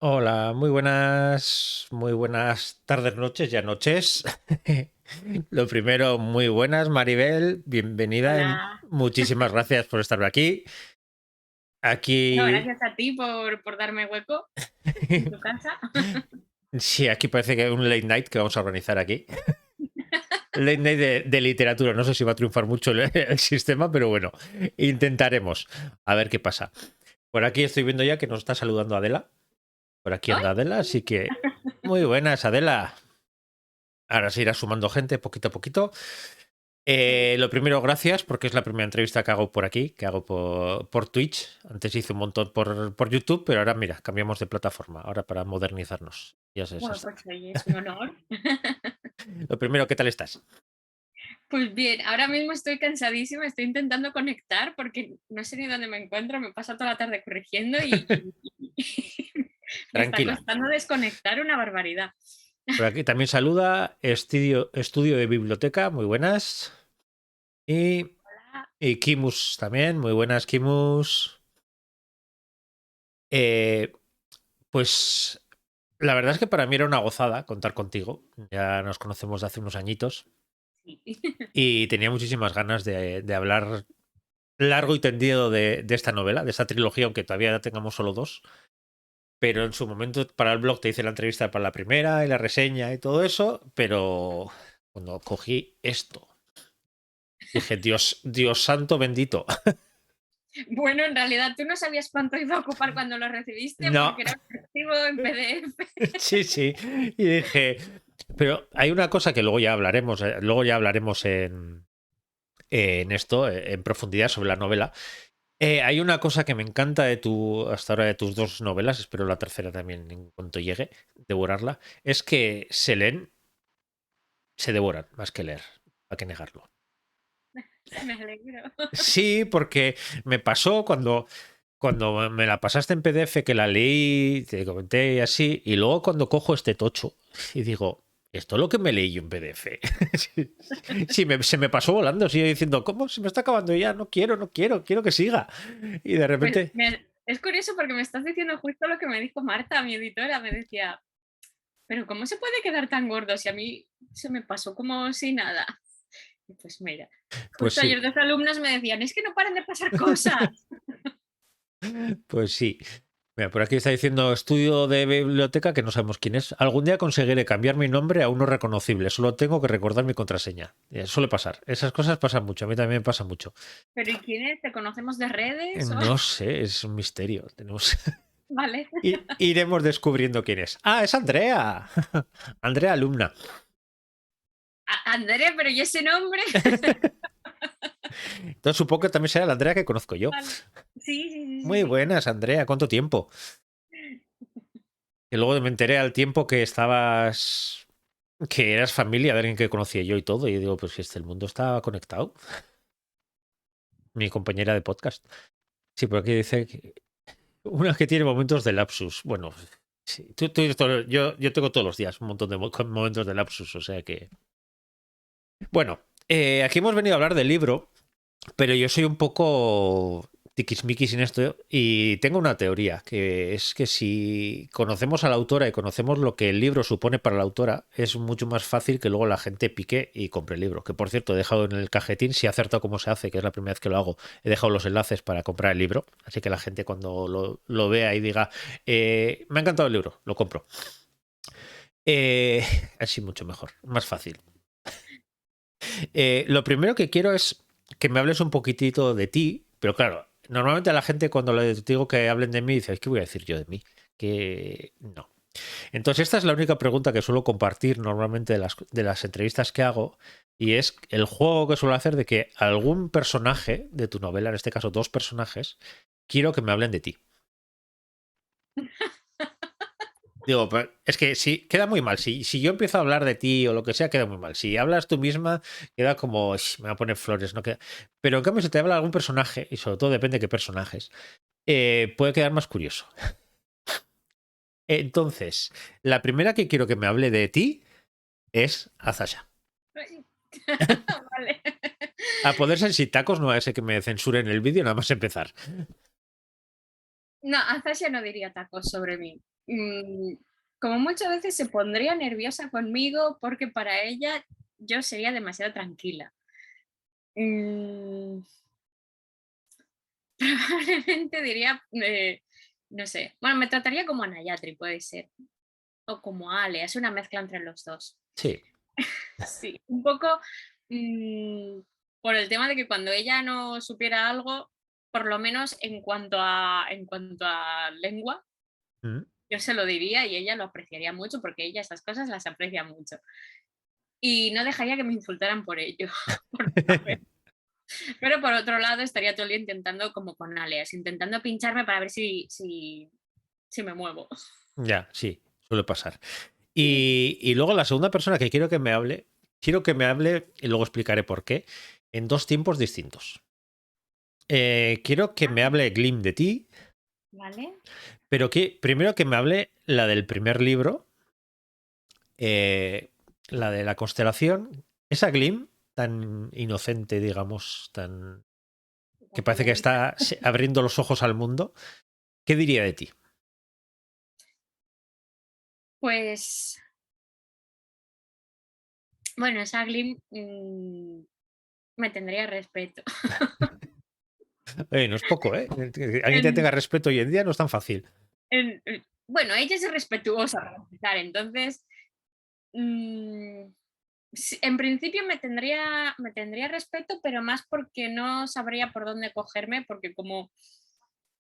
Hola, muy buenas tardes, noches, ya noches. Lo primero, muy buenas, Maribel, bienvenida y Hola. muchísimas gracias por estar aquí. No, Aquí, gracias a ti por darme hueco en tu casa. sí, aquí parece que hay un late night que vamos a organizar aquí. Late night de literatura, no sé si va a triunfar mucho el sistema, pero bueno, intentaremos a ver qué pasa. Por aquí estoy viendo ya que nos está saludando Adela. Por aquí ¡Ay! anda Adela, así que muy buenas, Adela. Ahora se irá sumando gente poquito a poquito. Qué bien. Lo primero, gracias, porque es la primera entrevista que hago por aquí, que hago por Twitch. Antes hice un montón por YouTube, pero ahora mira, cambiamos de plataforma, ahora para modernizarnos. Ya sé, Bueno, pues oye, es un honor. Lo primero, ¿qué tal estás? Pues bien, ahora mismo estoy cansadísima, estoy intentando conectar porque no sé ni dónde me encuentro, me paso toda la tarde corrigiendo me está Tranquila. costando desconectar una barbaridad. Por aquí también saluda Estudio de Biblioteca, muy buenas. Y, Hola. y Kimus también, muy buenas, Kimus. Eh, pues la verdad es que para mí era una gozada contar contigo. Ya nos conocemos de hace unos añitos. Sí. Y tenía muchísimas ganas de hablar largo y tendido de esta novela, de esta trilogía, aunque todavía tengamos solo dos. Pero en su momento para el blog te hice la entrevista para la primera y la reseña y todo eso, pero cuando cogí esto, dije, Dios santo bendito. Bueno, en realidad tú no sabías cuánto iba a ocupar cuando lo recibiste No, porque era un archivo en PDF. sí, sí. Y dije, pero hay una cosa que luego ya hablaremos en esto, en profundidad sobre la novela. Hay una cosa que me encanta hasta ahora de tus dos novelas, espero la tercera también en cuanto llegue, devorarla, es que se devoran más que leer, hay que negarlo. Me alegro. Sí, porque me pasó cuando me la pasaste en PDF, que la leí, te comenté y así, y luego cuando cojo este tocho y digo, esto es lo que me leí yo en PDF. Sí, sí, se me pasó volando, sigo diciendo, ¿cómo se me está acabando ya? No quiero, no quiero, quiero que siga. Y de Pues repente, es curioso porque me estás diciendo justo lo que me dijo Marta, mi editora. Me decía, pero ¿cómo se puede quedar tan gordo si a mí se me pasó como si nada? Y pues mira, pues justo sí. ayer dos alumnos me decían, es que no paran de pasar cosas. Pues sí. Mira, por aquí está diciendo estudio de biblioteca que no sabemos quién es. Algún día conseguiré cambiar mi nombre a uno reconocible. Solo tengo que recordar mi contraseña. Suele pasar. Esas cosas pasan mucho. A mí también me pasa mucho. Pero ¿y quién es? ¿Te conocemos de redes? O... No sé, es un misterio. Vale. Iremos descubriendo quién es. Ah, es Andrea. Andrea, alumna. André, pero ¿y ese nombre? Entonces supongo que también será la Andrea que conozco yo. Vale. Sí, sí, sí, sí, Muy sí. buenas, Andrea. ¿Cuánto tiempo? Y luego me enteré al tiempo que estabas que eras familia de alguien que conocía yo y todo, y digo, pues si el mundo está conectado. Mi compañera de podcast. Sí, por aquí dice que una que tiene momentos de lapsus. Bueno, sí, yo tengo todos los días un montón de momentos de lapsus, o sea que... Bueno, aquí hemos venido a hablar del libro, pero yo soy un poco tiquismiquis en esto y tengo una teoría, que es que si conocemos a la autora y conocemos lo que el libro supone para la autora, es mucho más fácil que luego la gente pique y compre el libro. Que por cierto, he dejado en el cajetín, si he acertado cómo se hace, que es la primera vez que lo hago, he dejado los enlaces para comprar el libro, así que la gente cuando lo vea y diga, me ha encantado el libro, lo compro. Eh, Así mucho mejor, más fácil. Lo primero que quiero es que me hables un poquitito de ti, pero claro, normalmente a la gente cuando les digo que hablen de mí dice, ¿qué voy a decir yo de mí? Que no. Entonces esta es la única pregunta que suelo compartir normalmente de las entrevistas que hago y es el juego que suelo hacer de que algún personaje de tu novela, en este caso dos personajes, quiero que me hablen de ti. Digo, es que si queda muy mal. Si yo empiezo a hablar de ti o lo que sea, queda muy mal. Si hablas tú misma, queda como me va a poner flores, no queda. Pero en cambio, si te habla algún personaje, y sobre todo depende de qué personajes, puede quedar más curioso. Entonces, la primera que quiero que me hable de ti es Azasha. Vale. A poder ser sin tacos, no a ese que me censuren el vídeo, nada más empezar. No, Azasha no diría tacos sobre mí. mm, como muchas veces se pondría nerviosa conmigo porque para ella yo sería demasiado tranquila. Mm, Probablemente diría, no sé, bueno, me trataría como a Nayatri, puede ser, o como a Ale, es una mezcla entre los dos. Sí. Sí, un poco por el tema de que cuando ella no supiera algo, por lo menos en cuanto a lengua, Mm. yo se lo diría y ella lo apreciaría mucho porque ella esas cosas las aprecia mucho. Y no dejaría que me insultaran por ello, por saber. Pero por otro lado estaría todo el día intentando como con Aleas, intentando pincharme para ver si me muevo. Ya, sí, suele pasar. Y luego la segunda persona que quiero que me hable, y luego explicaré por qué, en dos tiempos distintos. Quiero que me hable Glim de ti, ¿Vale? pero que primero que me hable la del primer libro, eh, la de la constelación, esa Glim tan inocente, digamos, tan que Tan parece que colorida. está abriendo los ojos al mundo, ¿qué diría de ti? Pues, bueno, esa Glim me tendría respeto. No es poco, ¿eh? Que alguien te En tenga respeto hoy en día no es tan fácil. bueno, ella es respetuosa para empezar, entonces, mm, sí, en principio me tendría respeto, pero más porque no sabría por dónde cogerme, porque como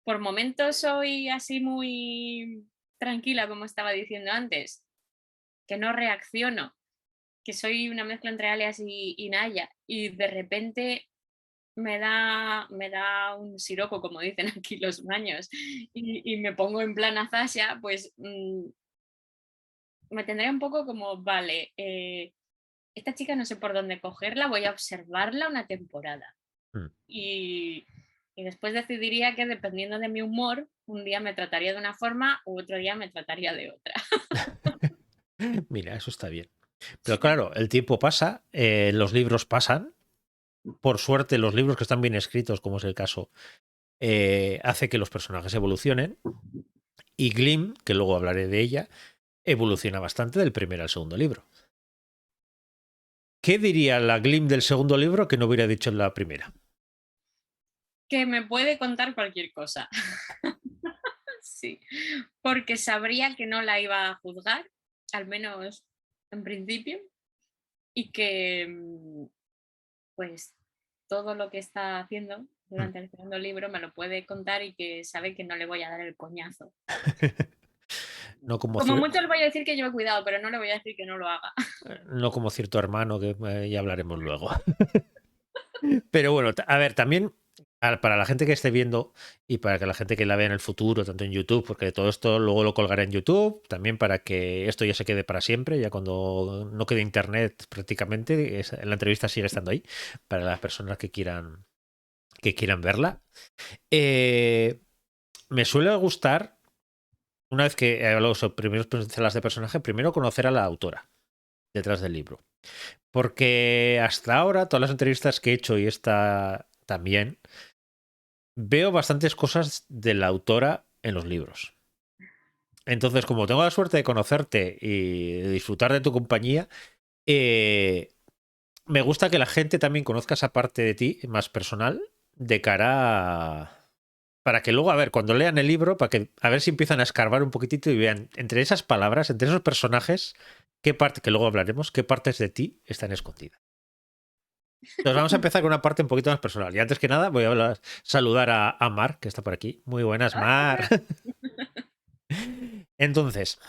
por momentos soy así muy tranquila, como estaba diciendo antes, que no reacciono, que soy una mezcla entre Alias y Naya, y de repente me da un siroco, como dicen aquí los maños, y me pongo en plan Azasia, pues me tendría un poco como, vale, esta chica no sé por dónde cogerla, voy a observarla una temporada. Mm. Y, y después decidiría que dependiendo de mi humor, un día me trataría de una forma u otro día me trataría de otra. Mira, eso está bien. Pero claro, el tiempo pasa, los libros pasan. Por suerte, los libros que están bien escritos, como es el caso, hace que los personajes evolucionen. Y Glim, que luego hablaré de ella, evoluciona bastante del primer al segundo libro. ¿Qué diría la Glim del segundo libro que no hubiera dicho en la primera? Que me puede contar cualquier cosa. Sí, porque sabría que no la iba a juzgar, al menos en principio, y que pues todo lo que está haciendo Hmm. durante el segundo libro me lo puede contar y que sabe que no le voy a dar el coñazo. No como, Como mucho le voy a decir que lleve cuidado, pero no le voy a decir que no lo haga. no como cierto hermano que ya hablaremos luego. Pero bueno, a ver, también para la gente que esté viendo y para que la gente que la vea en el futuro, tanto en YouTube, porque todo esto luego lo colgaré en YouTube, también para que esto ya se quede para siempre, ya cuando no quede internet prácticamente, la entrevista sigue estando ahí, para las personas que quieran verla. Eh, Me suele gustar, una vez que he hablado sobre primeros pinceladas de personaje, primero conocer a la autora detrás del libro. Porque hasta ahora, todas las entrevistas que he hecho y esta también, veo bastantes cosas de la autora en los libros. Entonces, como tengo la suerte de conocerte y de disfrutar de tu compañía, eh, me gusta que la gente también conozca esa parte de ti más personal de cara para que luego, a ver, cuando lean el libro, para que a ver si empiezan a escarbar un poquitito y vean entre esas palabras, entre esos personajes, qué parte, que luego hablaremos, qué partes de ti están escondidas. Entonces vamos a empezar con una parte un poquito más personal. Y antes que nada voy a saludar a Mar, que está por aquí. Muy buenas, Mar. Entonces,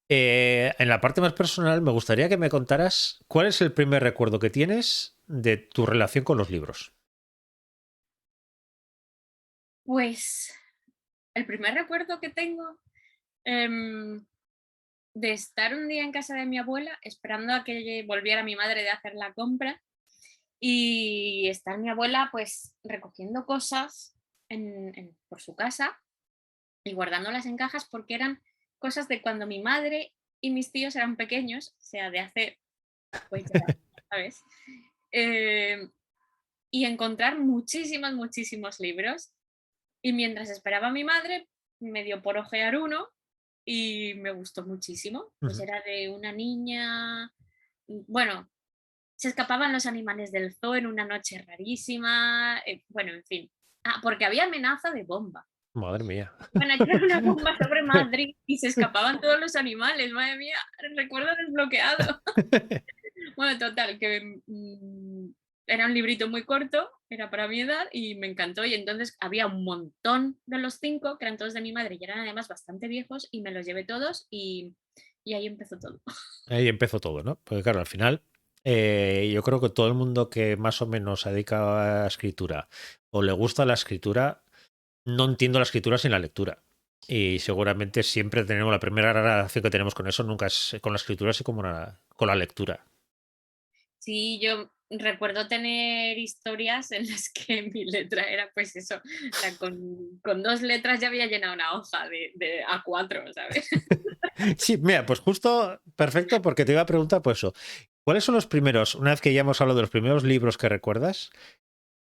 en la parte más personal me gustaría que me contaras cuál es el primer recuerdo que tienes de tu relación con los libros. Pues el primer recuerdo que tengo em, de estar un día en casa de mi abuela esperando a que volviera mi madre de hacer la compra y estar mi abuela pues recogiendo cosas por su casa y guardándolas en cajas porque eran cosas de cuando mi madre y mis tíos eran pequeños, o sea, de hace, pues ya, ¿sabes? Eh, y encontrar muchísimos, muchísimos libros. Y mientras esperaba a mi madre, me dio por ojear uno y me gustó muchísimo. Pues Ujú. era de una niña, bueno, se escapaban los animales del zoo en una noche rarísima, bueno, en fin. Ah, porque había amenaza de bomba. Madre mía. Iban a echar una bomba sobre Madrid y se escapaban todos los animales, madre mía, recuerdo desbloqueado. Bueno, total, que era un librito muy corto, era para mi edad y me encantó. Y entonces había un montón de los 5, que eran todos de mi madre y eran además bastante viejos, y me los llevé todos y ahí empezó todo. Ahí empezó todo, ¿no? Porque claro, al final yo creo que todo el mundo que más o menos se dedica a la escritura o le gusta la escritura, no entiendo la escritura sin la lectura. Y seguramente siempre tenemos la primera relación que tenemos con eso, nunca es con la escritura, sino como con la lectura. Sí, yo recuerdo tener historias en las que mi letra era pues eso, o sea, con 2 letras ya había llenado una hoja de A4, ¿sabes? Sí, mira, pues justo perfecto porque te iba a preguntar pues eso. ¿Cuáles son los primeros, una vez que ya hemos hablado de los primeros libros que recuerdas,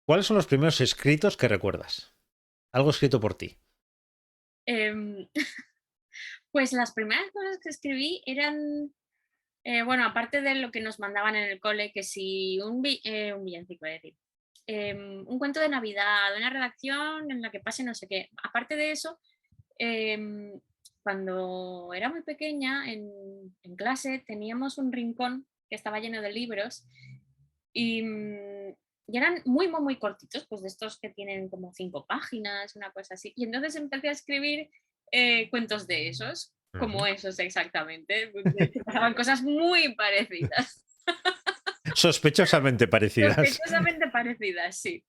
cuáles son los primeros escritos que recuerdas? Algo escrito por ti. Em, pues las primeras cosas que escribí eran, bueno, aparte de lo que nos mandaban en el cole, que si un villancico, es decir, un cuento de Navidad, una redacción en la que pase no sé qué. Aparte de eso, em, cuando era muy pequeña, en clase teníamos un rincón que estaba lleno de libros y, y eran muy, muy, muy cortitos, pues de estos que tienen como 5 páginas, una cosa así. Y entonces empecé a escribir cuentos de esos, como Ujú. esos exactamente. De hecho, pasaban cosas muy parecidas. Sospechosamente parecidas. Sospechosamente parecidas, sí.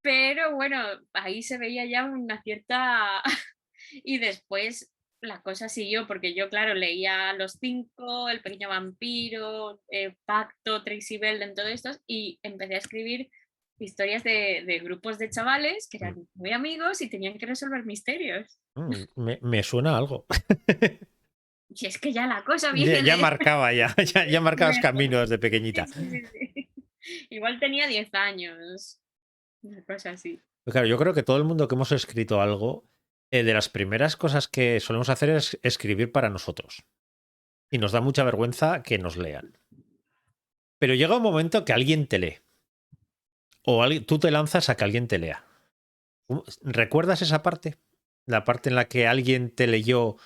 Pero bueno, ahí se veía ya una cierta... Y después la cosa siguió, porque yo, claro, leía Los Cinco, El Pequeño Vampiro, Pacto, Tracy Belden, todo esto, y empecé a escribir historias de grupos de chavales que eran muy amigos y tenían que resolver misterios. Me suena algo. Y es que ya la cosa Ya, viene ya de... marcaba, ya marcabas caminos de Sí, pequeñita. sí, sí, sí. Igual tenía 10 años, una cosa así. Pero claro, yo creo que todo el mundo que hemos escrito algo, de las primeras cosas que solemos hacer es escribir para nosotros. Y nos da mucha vergüenza que nos lean. Pero llega un momento que alguien te lee. O tú te lanzas a que alguien te lea. ¿Recuerdas esa parte? La parte en la que alguien te leyó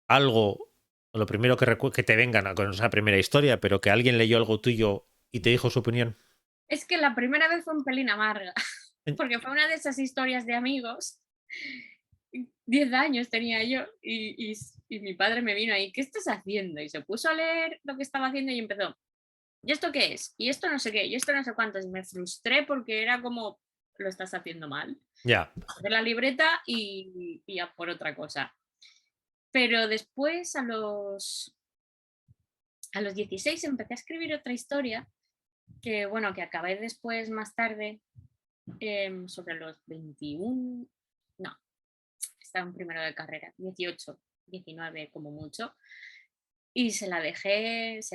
algo, o lo primero que te vengan con esa primera historia, pero que alguien leyó algo tuyo y te dijo su opinión. Es que la primera vez fue un pelín amarga, porque fue una de esas historias de amigos. 10 años tenía yo y mi padre me vino ahí, ¿qué estás haciendo? Y se puso a leer lo que estaba haciendo y empezó, ¿y esto qué es? Y esto no sé qué, y esto no sé cuántos. Y me frustré porque era como, lo estás haciendo mal. Ya. De la libreta y a por otra cosa. Pero después, a los 16, empecé a escribir otra historia que, bueno, que acabé después, más tarde, sobre los 21, no, estaba en primero de carrera, 18, 19 como mucho, y se la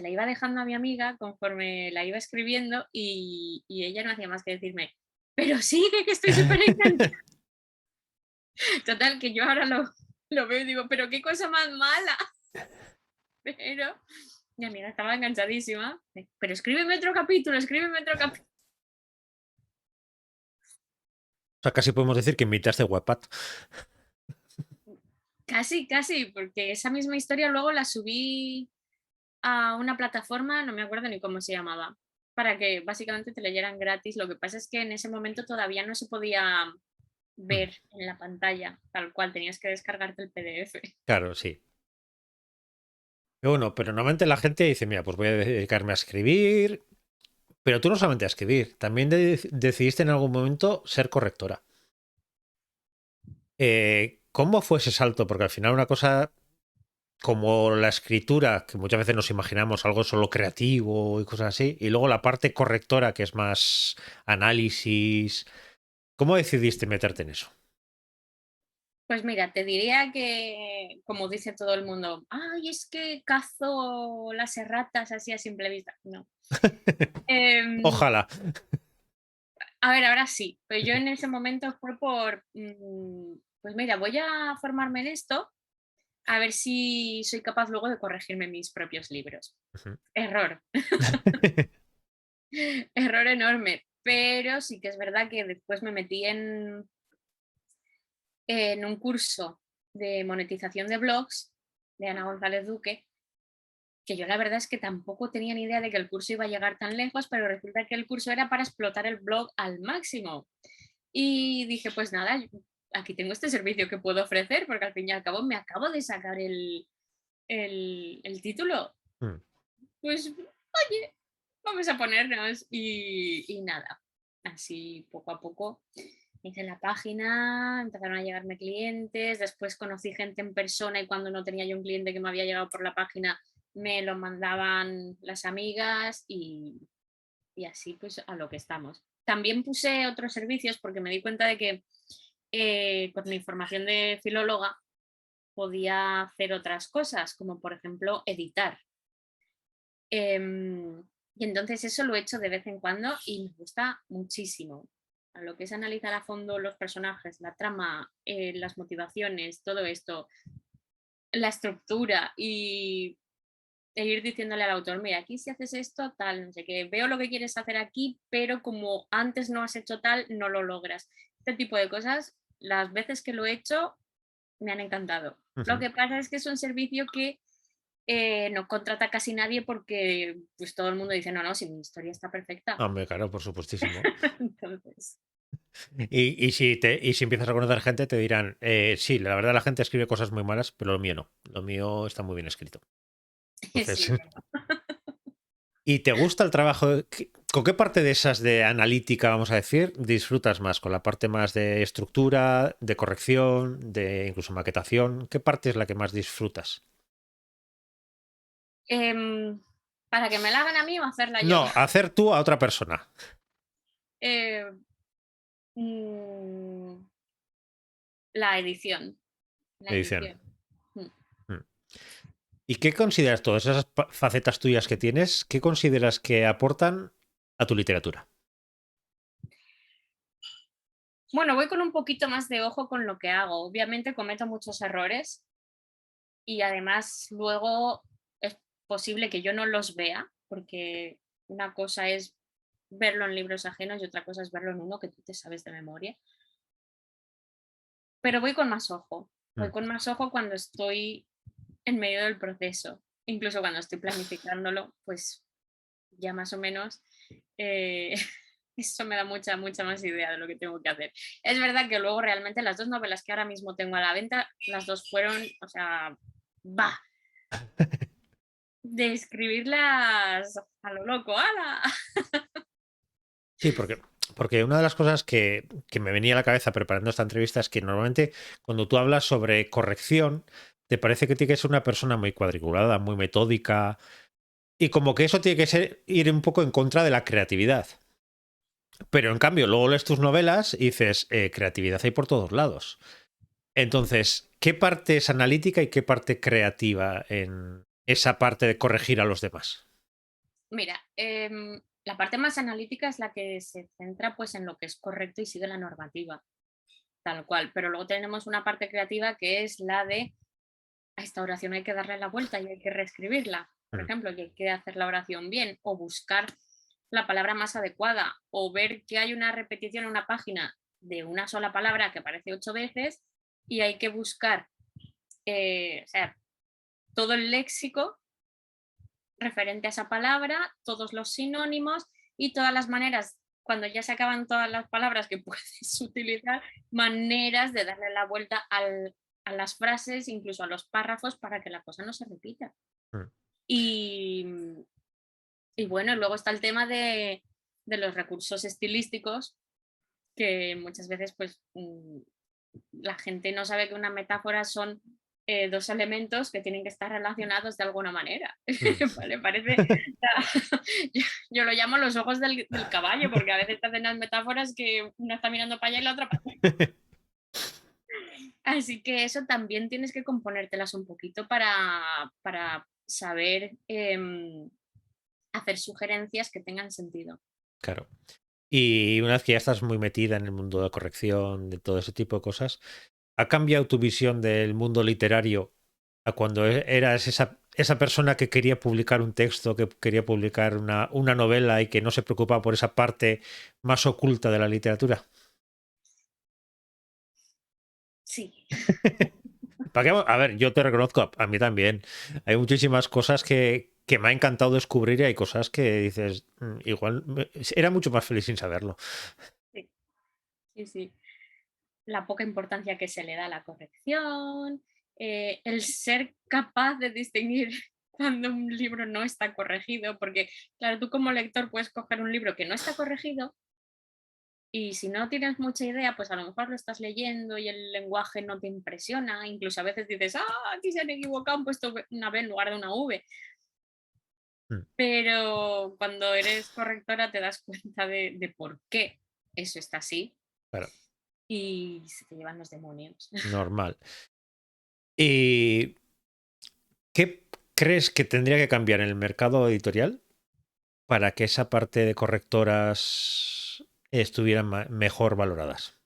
iba dejando a mi amiga conforme la iba escribiendo y ella no hacía más que decirme, pero sigue, que estoy súper encantada. Total, que yo ahora lo veo y digo, pero qué cosa más mala. Pero mi amiga estaba enganchadísima. Pero escríbeme otro capítulo, escríbeme otro capítulo. O sea, casi podemos decir que invitaste Wattpad. Casi, casi, porque esa misma historia luego la subí a una plataforma, no me acuerdo ni cómo se llamaba, para que básicamente te leyeran gratis. Lo que pasa es que en ese momento todavía no se podía Mm, ver en la pantalla, tal cual, tenías que descargarte el PDF. claro, sí. Pero bueno, pero normalmente la gente dice, mira, pues voy a dedicarme a escribir. Pero tú no solamente a escribir, también decidiste en algún momento ser correctora. ¿Cómo fue ese salto? Porque al final una cosa como la escritura, que muchas veces nos imaginamos algo solo creativo y cosas así, y luego la parte correctora, que es más análisis. ¿Cómo decidiste meterte en eso? Pues mira, te diría que, como dice todo el mundo, ay, es que cazo las erratas así a simple vista. No. Em, Ojalá. a ver, ahora sí, pero yo en ese momento fue por, pues mira, voy a formarme en esto a ver si soy capaz luego de corregirme mis propios libros. Ujú. Error, error enorme, pero sí que es verdad que después me metí en un curso de monetización de blogs de Ana González Duque, que yo la verdad es que tampoco tenía ni idea de que el curso iba a llegar tan lejos, pero resulta que el curso era para explotar el blog al máximo. Y dije, pues nada, aquí tengo este servicio que puedo ofrecer, porque al fin y al cabo me acabo de sacar el título. Mm. Pues, oye, vamos a ponernos y nada. Así poco a poco hice la página, empezaron a llegarme clientes, después conocí gente en persona y cuando no tenía yo un cliente que me había llegado por la página, me lo mandaban las amigas y así pues a lo que estamos. También puse otros servicios porque me di cuenta de que con mi formación de filóloga podía hacer otras cosas, como por ejemplo editar. Y entonces eso lo he hecho de vez en cuando y me gusta muchísimo. A lo que es analizar a fondo los personajes, la trama, las motivaciones, todo esto, la estructura e ir diciéndole al autor, mira, aquí si haces esto, tal, no sé qué, veo lo que quieres hacer aquí, pero como antes no has hecho tal, no lo logras. Este tipo de cosas, las veces que lo he hecho, me han encantado. Lo Ujú. que pasa es que es un servicio que no contrata casi nadie porque pues todo el mundo dice, no, no, si mi historia está perfecta. Hombre, claro, por supuestísimo. Entonces, Y si empiezas a conocer gente, te dirán, sí, la verdad la gente escribe cosas muy malas, pero lo mío no. Lo mío está muy bien escrito. sí, Entonces, ¿y te gusta el trabajo? ¿Con qué parte de esas de analítica, vamos a decir, disfrutas más? ¿Con la parte más de estructura, de corrección, de incluso maquetación? ¿Qué parte es la que más disfrutas? em, para que me la hagan a mí o hacerla yo. No, hacer tú a otra persona. Eh, mm, la edición, la Edición. edición. Mm. Mm. ¿Y qué consideras todas esas facetas tuyas que tienes? ¿Qué consideras que aportan a tu literatura? Bueno, voy con un poquito más de ojo con lo que hago. Obviamente cometo muchos errores y además luego es posible que yo no los vea, porque una cosa es verlo en libros ajenos y otra cosa es verlo en uno que tú te sabes de memoria. Pero voy con más ojo, voy Mm. con más ojo cuando estoy en medio del proceso, incluso cuando estoy planificándolo, pues ya más o menos eso me da mucha, mucha más idea de lo que tengo que hacer. Es verdad que luego realmente las dos novelas que ahora mismo tengo a la venta, las dos fueron, o sea, va, de escribirlas a lo loco, ¡hala! Sí, porque una de las cosas que me venía a la cabeza preparando esta entrevista es que normalmente cuando tú hablas sobre corrección, te parece que tiene que ser una persona muy cuadriculada, muy metódica, y como que eso tiene que ser ir un poco en contra de la creatividad. Pero en cambio, luego lees tus novelas y dices, creatividad hay por todos lados. Entonces, ¿qué parte es analítica y qué parte creativa en esa parte de corregir a los demás? Mira, la parte más analítica es la que se centra pues en lo que es correcto y sigue la normativa, tal cual. Pero luego tenemos una parte creativa que es la de a esta oración hay que darle la vuelta y hay que reescribirla, por Mm. ejemplo, y hay que hacer la oración bien, o buscar la palabra más adecuada, o ver que hay una repetición en una página de una sola palabra que aparece 8 veces y hay que buscar o sea, todo el léxico referente a esa palabra, todos los sinónimos y todas las maneras, cuando ya se acaban todas las palabras que puedes utilizar, maneras de darle la vuelta a las frases, incluso a los párrafos, para que la cosa no se repita. Mm. Y, y bueno, luego está el tema de los recursos estilísticos, que muchas veces pues la gente no sabe que una metáfora son dos elementos que tienen que estar relacionados de alguna manera. Mm. ¿Vale? Parece, yo lo llamo los ojos del caballo, porque a veces te hacen las metáforas que una está mirando para allá y la otra para allá. Así que eso también tienes que componértelas un poquito para saber hacer sugerencias que tengan sentido. Claro. Y una vez que ya estás muy metida en el mundo de la corrección, de todo ese tipo de cosas, ¿ha cambiado tu visión del mundo literario A cuando eras esa persona que quería publicar un texto, que quería publicar una novela y que no se preocupaba por esa parte más oculta de la literatura. Sí, ¿Para qué? A ver, yo te reconozco, a mí también. Hay muchísimas cosas que me ha encantado descubrir y hay cosas que dices, igual era mucho más feliz sin saberlo. sí, sí, sí. La poca importancia que se le da a la corrección, el ser capaz de distinguir cuando un libro no está corregido, porque claro, tú como lector puedes coger un libro que no está corregido y si no tienes mucha idea, pues a lo mejor lo estás leyendo y el lenguaje no te impresiona, incluso a veces dices, aquí se han equivocado, han puesto una B en lugar de una V, Mm, pero cuando eres correctora te das cuenta de por qué eso está así Claro, y se te llevan los demonios. normal. ¿Y qué crees que tendría que cambiar en el mercado editorial para que esa parte de correctoras estuvieran mejor valoradas?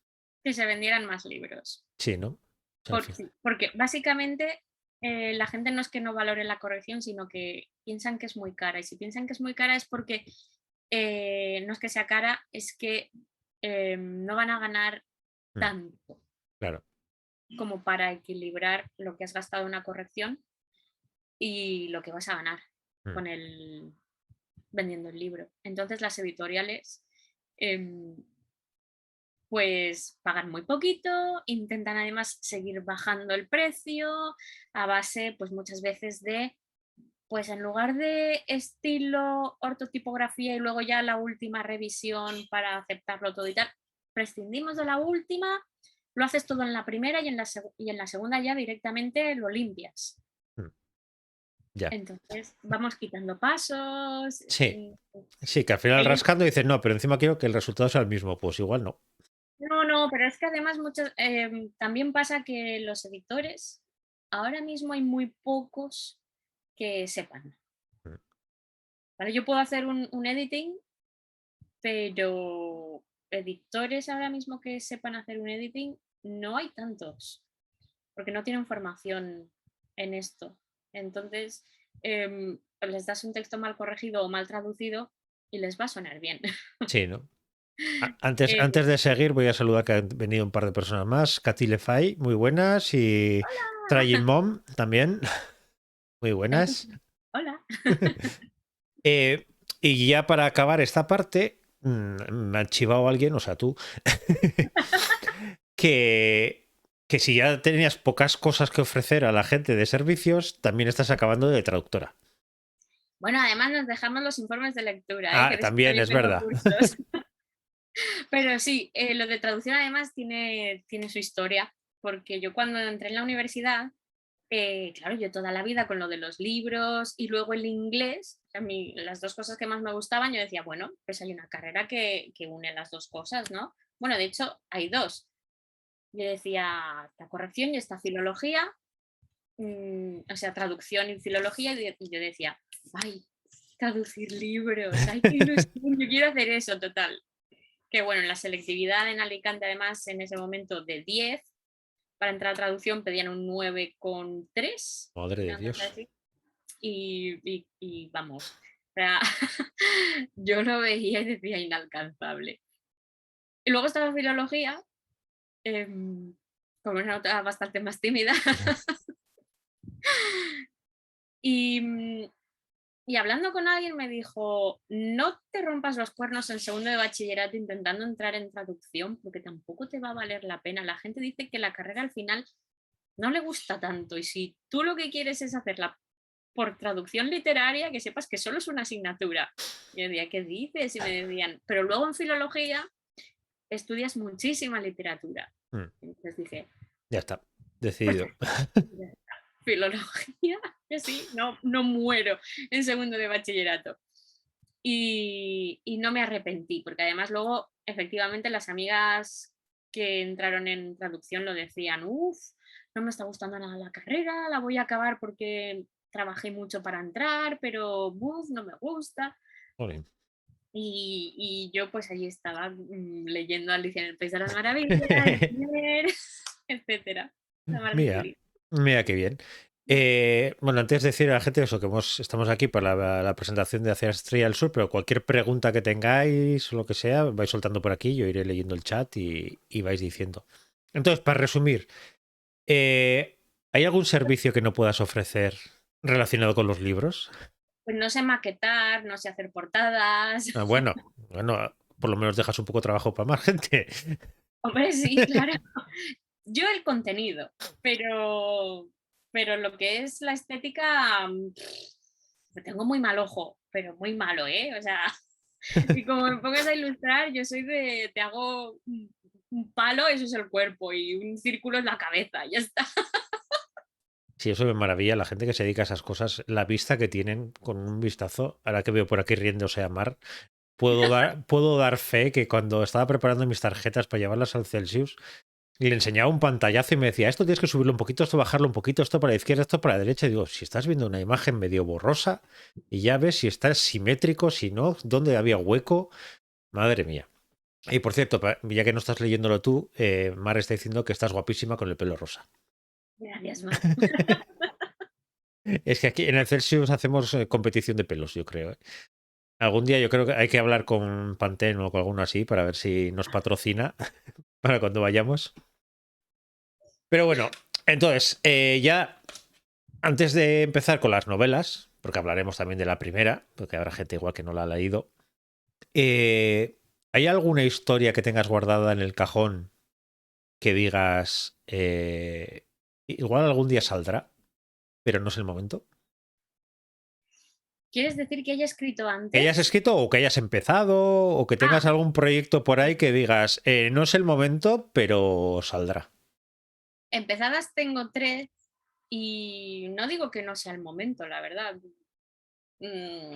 Que se vendieran más libros. Sí, ¿no? O sea, al fin. Porque básicamente la gente no es que no valore la corrección, sino que piensan que es muy cara. Y si piensan que es muy cara es porque no es que sea cara, es que no van a ganar Mm, tanto claro. como para equilibrar lo que has gastado en una corrección y lo que vas a ganar Mm, con el vendiendo el libro. Entonces las editoriales em, pues pagan muy poquito, intentan además seguir bajando el precio a base, pues muchas veces de, pues en lugar de estilo, ortotipografía y luego ya la última revisión para aceptarlo todo y tal, prescindimos de la última, lo haces todo en la primera y en la segunda ya directamente lo limpias. mm, ya. Entonces vamos quitando pasos. Sí, sí, que al final Ellos rascando dices, no, pero encima quiero que el resultado sea el mismo. Pues igual no. no, no, pero es que además también pasa que los editores, ahora mismo hay muy pocos que sepan. Mm, ¿Vale? Yo puedo hacer un editing, pero editores ahora mismo que sepan hacer un editing, no hay tantos, porque no tienen formación en esto. Entonces, les das un texto mal corregido o mal traducido y les va a sonar bien. sí, ¿no? Antes, Eh, antes de seguir, voy a saludar que han venido un par de personas más. Katy Lefay, muy buenas. Y Trying Mom, también, muy buenas. Hola. Eh, y ya para acabar esta parte, me ha chivado alguien, o sea, tú, que, que si ya tenías pocas cosas que ofrecer a la gente de servicios, también estás acabando de traductora. Bueno, además nos dejamos los informes de lectura, ¿eh? Ah, Que de eso también también es tengo verdad. cursos. Pero sí, lo de traducción además tiene su historia, porque yo cuando entré en la universidad, claro, yo toda la vida con lo de los libros y luego el inglés, a mí las dos cosas que más me gustaban, yo decía, bueno, pues hay una carrera que une las dos cosas, ¿no? Bueno, de hecho, hay dos. Yo decía, esta corrección y esta filología, o sea, traducción y filología, y yo decía, ay, traducir libros, ay, qué ilusión, yo quiero hacer eso, total. Que bueno, en la selectividad en Alicante, además, en ese momento de 10, para entrar a traducción pedían un 9,3, Madre de una cosa Dios. así, y vamos, o sea, yo lo veía y decía inalcanzable. Y luego estaba filología, con una nota bastante más tímida, y, y hablando con alguien me dijo, no te rompas los cuernos en segundo de bachillerato intentando entrar en traducción, porque tampoco te va a valer la pena. La gente dice que la carrera al final no le gusta tanto y si tú lo que quieres es hacerla por traducción literaria, que sepas que solo es una asignatura. Yo decía, ¿qué dices? Y me decían, pero luego en filología estudias muchísima literatura. Mm, Entonces dije, ya está, pues decidido. filología, que sí, no, no muero en segundo de bachillerato. Y no me arrepentí, porque además luego, efectivamente, las amigas que entraron en traducción lo decían, uff, no me está gustando nada la carrera, la voy a acabar porque trabajé mucho para entrar, pero uff, no me gusta. Jolín. Y yo pues allí estaba leyendo Alicia en el País de las Maravillas, leer, etcétera. La más de Mira, feliz. mira qué bien. Bueno, antes de decir a la gente eso, que estamos aquí para la presentación de Hacia Estrella del Sur, pero cualquier pregunta que tengáis o lo que sea, vais soltando por aquí, yo iré leyendo el chat y vais diciendo. Entonces, para resumir, ¿hay algún servicio que no puedas ofrecer relacionado con los libros? Pues no sé maquetar, no sé hacer portadas. Bueno, por lo menos dejas un poco de trabajo para más gente. Hombre, sí, claro. Yo el contenido, pero lo que es la estética, tengo muy mal ojo, pero muy malo, ¿eh? O sea, y como me pongas a ilustrar, yo soy te hago un palo, eso es el cuerpo, y un círculo es la cabeza, ya está. Sí, eso me maravilla. La gente que se dedica a esas cosas, la vista que tienen con un vistazo, ahora que veo por aquí riéndose a Mar, puedo dar fe que cuando estaba preparando mis tarjetas para llevarlas al Celsius, le enseñaba un pantallazo y me decía, esto tienes que subirlo un poquito, esto bajarlo un poquito, esto para la izquierda, esto para la derecha. Y digo, si estás viendo una imagen medio borrosa y ya ves si está simétrico, si no, dónde había hueco, madre mía. Y por cierto, ya que no estás leyéndolo tú, Mar está diciendo que estás guapísima con el pelo rosa. Gracias, Mar. Es que aquí en el Celsius hacemos competición de pelos, yo creo. Algún día yo creo que hay que hablar con Pantene o con alguno así para ver si nos patrocina para cuando vayamos. Pero bueno, entonces, ya antes de empezar con las novelas, porque hablaremos también de la primera, porque habrá gente igual que no la ha leído, ¿hay alguna historia que tengas guardada en el cajón que digas, igual algún día saldrá, pero no es el momento? ¿Quieres decir que haya escrito Que hayas antes? escrito o que hayas empezado o que tengas Ah, algún proyecto por ahí que digas, no es el momento, pero saldrá. empezadas tengo 3 y no digo que no sea el momento, la verdad. Mm,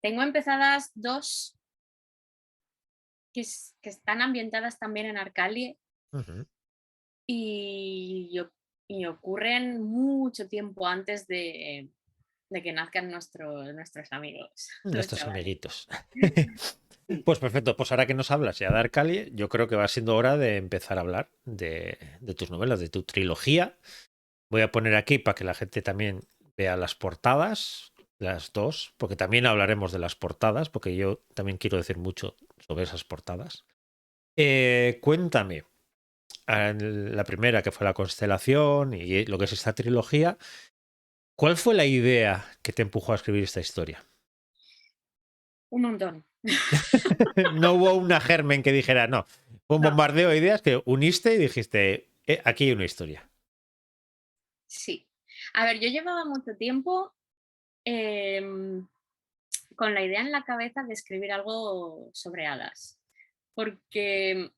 Tengo empezadas 2 que están ambientadas también en Arcalie Ujú. y, y ocurren mucho tiempo antes de que nazcan nuestros amigos, los Nuestros chavales. amiguitos. Pues perfecto, pues ahora que nos hablas ya de Arcalie, yo creo que va siendo hora de empezar a hablar de tus novelas, de tu trilogía. Voy a poner aquí para que la gente también vea las portadas, las dos, porque también hablaremos de las portadas, porque yo también quiero decir mucho sobre esas portadas. Cuéntame, la primera que fue la constelación y lo que es esta trilogía, ¿cuál fue la idea que te empujó a escribir esta historia? Un montón. No hubo una germen que dijera, no, fue un No, bombardeo de ideas que uniste y dijiste, aquí hay una historia". sí. A ver, yo llevaba mucho tiempo em, con la idea en la cabeza de escribir algo sobre hadas, porque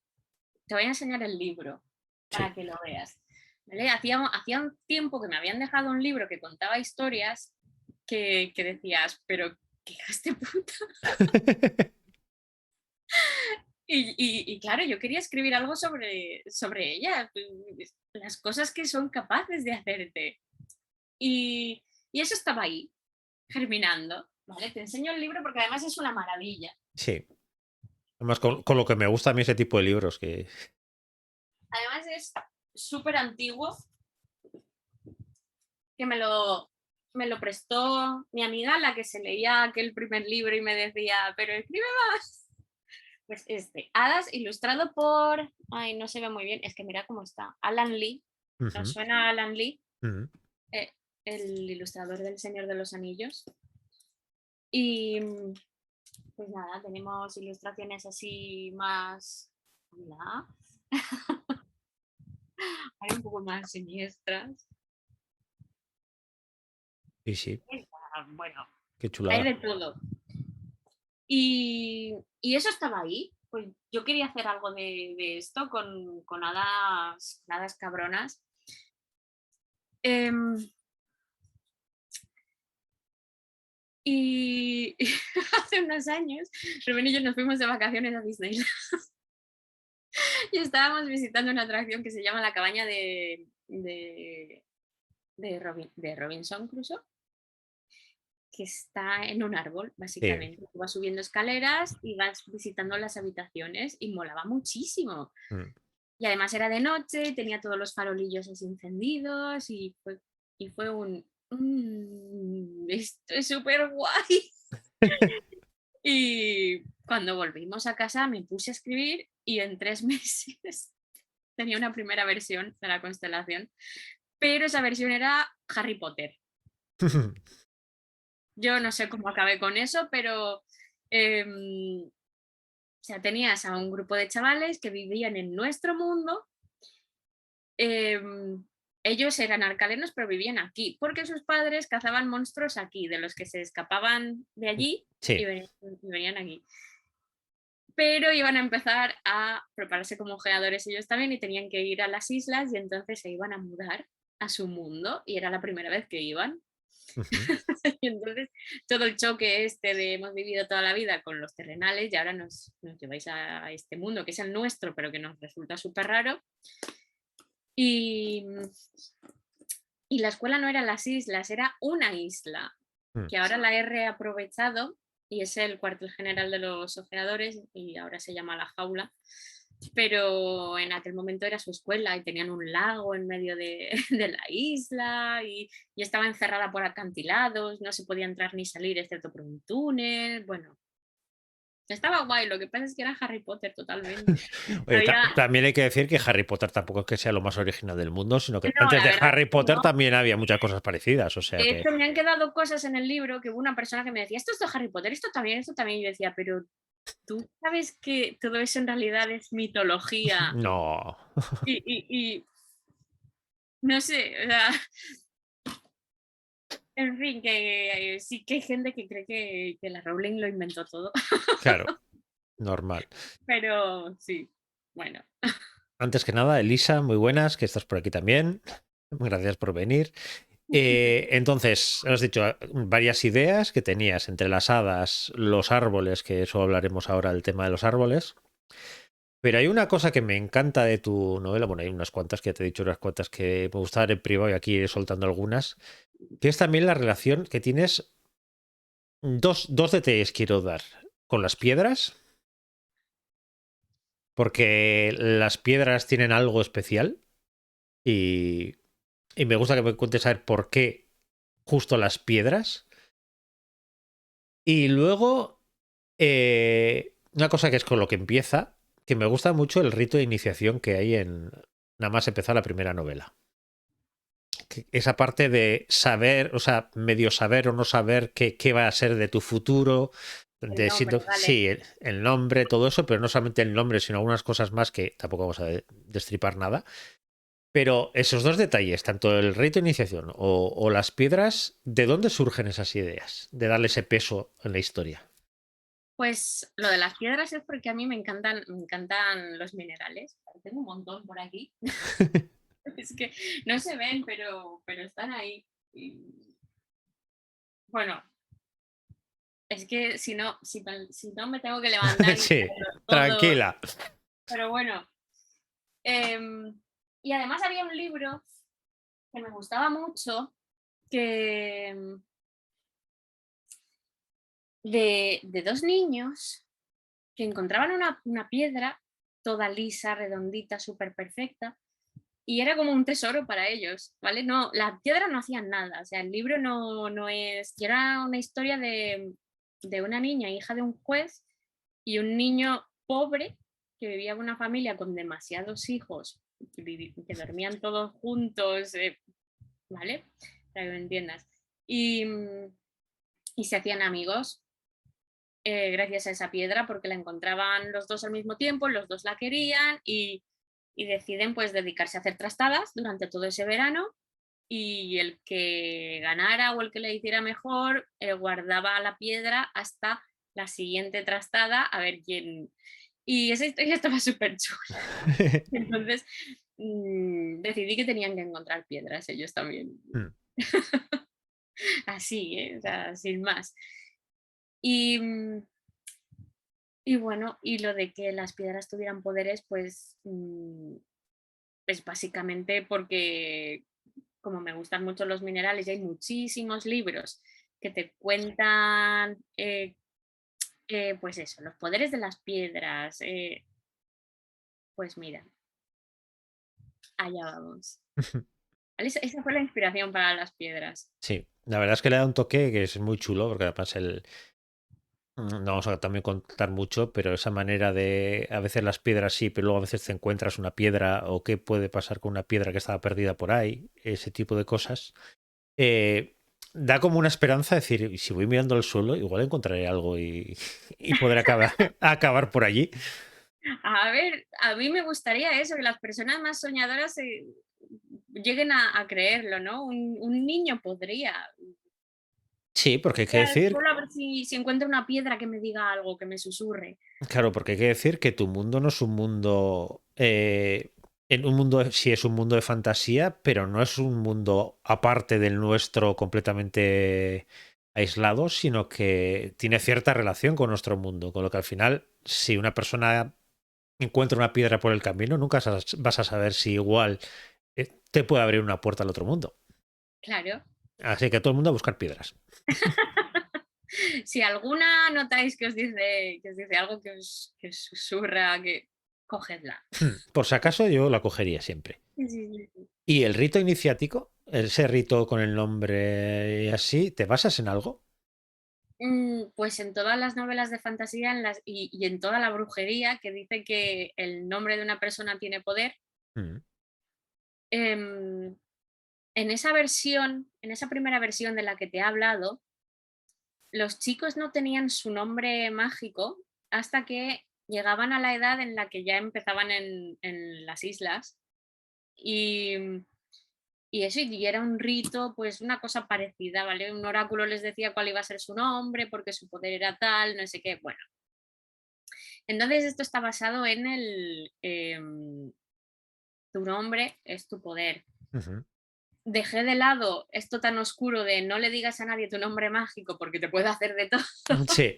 te voy a enseñar el libro Sí. para que lo veas. ¿Vale? Hacía un tiempo que me habían dejado un libro que contaba historias que decías, pero qué hijas de puta. Y claro, yo quería escribir algo sobre ella, las cosas que son capaces de hacerte. Y eso estaba ahí, germinando. ¿Vale? Te enseño el libro porque además es una maravilla. Sí. Además, con lo que me gusta a mí ese tipo de libros que... Además es súper antiguo, que me lo prestó mi amiga, la que se leía aquel primer libro y me decía, pero escribe más. Pues Hadas, ilustrado por, ay, no se ve muy bien, es que mira cómo está, Alan Lee. ¿Nos Ujú, suena Alan Lee? ujú. Eh, el ilustrador del Señor de los Anillos. Y pues nada, tenemos ilustraciones así más, ¿no? Hay un poco más siniestras. Sí, sí, Bueno, qué hay chulada. de todo. Y eso estaba ahí. Pues yo quería hacer algo de esto con hadas cabronas. Em, y hace unos años, Rubén y yo nos fuimos de vacaciones a Disney y estábamos visitando una atracción que se llama la cabaña de Robinson Crusoe, que está en un árbol, Sí. básicamente. Tú vas subiendo escaleras y vas visitando las habitaciones y molaba muchísimo. Mm. Y además era de noche, tenía todos los farolillos así encendidos y y fue un, esto es súper guay. Y cuando volvimos a casa me puse a escribir y en 3 meses tenía una primera versión de la constelación, pero esa versión era Harry Potter. Yo no sé cómo acabé con eso, pero o sea, tenías a un grupo de chavales que vivían en nuestro mundo. em, Ellos eran alcalenos, pero vivían aquí, porque sus padres cazaban monstruos aquí, de los que se escapaban de allí y Sí. venían aquí. Pero iban a empezar a prepararse como ojeadores ellos también y tenían que ir a las islas y entonces se iban a mudar a su mundo y era la primera vez que iban. Ujú. Y entonces todo el choque este de hemos vivido toda la vida con los terrenales y ahora nos lleváis a este mundo que es el nuestro pero que nos resulta súper raro. Y, y la escuela no era las islas, era una isla Mm. que ahora la he reaprovechado y es el cuartel general de los ojeadores y ahora se llama La Jaula, pero en aquel momento era su escuela y tenían un lago en medio de, de la isla y estaba encerrada por acantilados, no se podía entrar ni salir excepto por un túnel, bueno, estaba guay, lo que pasa es que era Harry Potter totalmente. Oye, Había, también hay que decir que Harry Potter tampoco es que sea lo más original del mundo, sino que no, antes la de verdad Harry es que Potter no. también había muchas cosas parecidas, o sea De que, hecho, me han quedado cosas en el libro que hubo una persona que me decía, esto es de Harry Potter, esto también. Y yo decía, pero tú sabes que todo eso en realidad es mitología no. y no sé, o sea, en fin, que sí que hay gente que cree que la Rowling lo inventó todo, Claro, normal. pero sí, bueno. Antes que nada, Elisa, muy buenas, que estás por aquí también. Gracias por venir. Entonces, has dicho varias ideas que tenías entre las hadas, los árboles, que eso hablaremos ahora del tema de los árboles. Pero hay una cosa que me encanta de tu novela, bueno, hay unas cuantas que ya te he dicho, unas cuantas que me gusta dar en privado y aquí iré soltando algunas, que es también la relación que tienes. Dos detalles quiero dar con las piedras, porque las piedras tienen algo especial y, y me gusta que me cuentes saber por qué justo las piedras. Y luego, una cosa que es con lo que empieza, que me gusta mucho el rito de iniciación que hay en nada más empezar la primera novela. Esa parte de saber, o sea, medio saber o no saber qué va a ser de tu futuro, El nombre, vale. sí, el nombre, todo eso, pero no solamente el nombre, sino algunas cosas más que tampoco vamos a destripar nada. Pero esos dos detalles, tanto el rito de iniciación o las piedras, ¿de dónde surgen esas ideas? De darle ese peso en la historia. Pues lo de las piedras es porque a mí me encantan los minerales. Tengo un montón por aquí. Es que no se ven, pero están ahí. Y, bueno, es que si no me tengo que levantar y Sí, traerlos todos. tranquila. Pero bueno. Y además había un libro que me gustaba mucho que de dos niños que encontraban una piedra toda lisa, redondita, súper perfecta, y era como un tesoro para ellos, ¿vale? No, la piedra no hacían nada, o sea, el libro no es, y era una historia de una niña, hija de un juez, y un niño pobre que vivía en una familia con demasiados hijos, que dormían todos juntos, ¿vale? Para que me entiendas. Y, y se hacían amigos gracias a esa piedra porque la encontraban los dos al mismo tiempo, los dos la querían y deciden pues dedicarse a hacer trastadas durante todo ese verano y el que ganara o el que le hiciera mejor guardaba la piedra hasta la siguiente trastada a ver quién. Y esa historia estaba súper chula. Entonces decidí que tenían que encontrar piedras ellos también. Mm. Así, o sea, sin más. Y, y bueno, y lo de que las piedras tuvieran poderes, pues es básicamente porque como me gustan mucho los minerales y hay muchísimos libros que te cuentan, pues eso, los poderes de las piedras, pues mira, allá vamos. ¿Vale? Esa fue la inspiración para las piedras. Sí, la verdad es que le da un toque que es muy chulo, porque además no vamos a también contar mucho, pero esa manera de, a veces las piedras sí, pero luego a veces te encuentras una piedra o qué puede pasar con una piedra que estaba perdida por ahí, ese tipo de cosas, eh, da como una esperanza de decir, "Y si voy mirando al suelo, igual encontraré algo y, y podré acabar, acabar por allí". A ver, a mí me gustaría eso, que las personas más soñadoras lleguen a creerlo, ¿no? Un niño podría. Sí, porque hay que Al decir, suelo a ver si encuentro una piedra que me diga algo, que me susurre. claro, porque hay que decir que tu mundo no es un mundo, en un mundo, sí es un mundo de fantasía, pero no es un mundo aparte del nuestro completamente aislado, sino que tiene cierta relación con nuestro mundo, con lo que al final, si una persona encuentra una piedra por el camino, nunca vas a saber si igual te puede abrir una puerta al otro mundo. Claro. Así que todo el mundo a buscar piedras. Si alguna notáis que os dice algo que os susurra, que cogedla. Por si acaso, yo la cogería siempre. Sí, sí, sí. ¿Y el rito iniciático? Ese rito con el nombre y así, ¿te basas en algo? Pues en todas las novelas de fantasía y en toda la brujería que dice que el nombre de una persona tiene poder, Mm, em, en esa versión, en esa primera versión de la que te he hablado, los chicos no tenían su nombre mágico hasta que llegaban a la edad en la que ya empezaban en las islas y, y eso, y era un rito, pues una cosa parecida, ¿vale? Un oráculo les decía cuál iba a ser su nombre, porque su poder era tal, no sé qué. Bueno, entonces esto está basado en tu nombre es tu poder. ujú. Dejé de lado esto tan oscuro de no le digas a nadie tu nombre mágico porque te puede hacer de todo. Sí.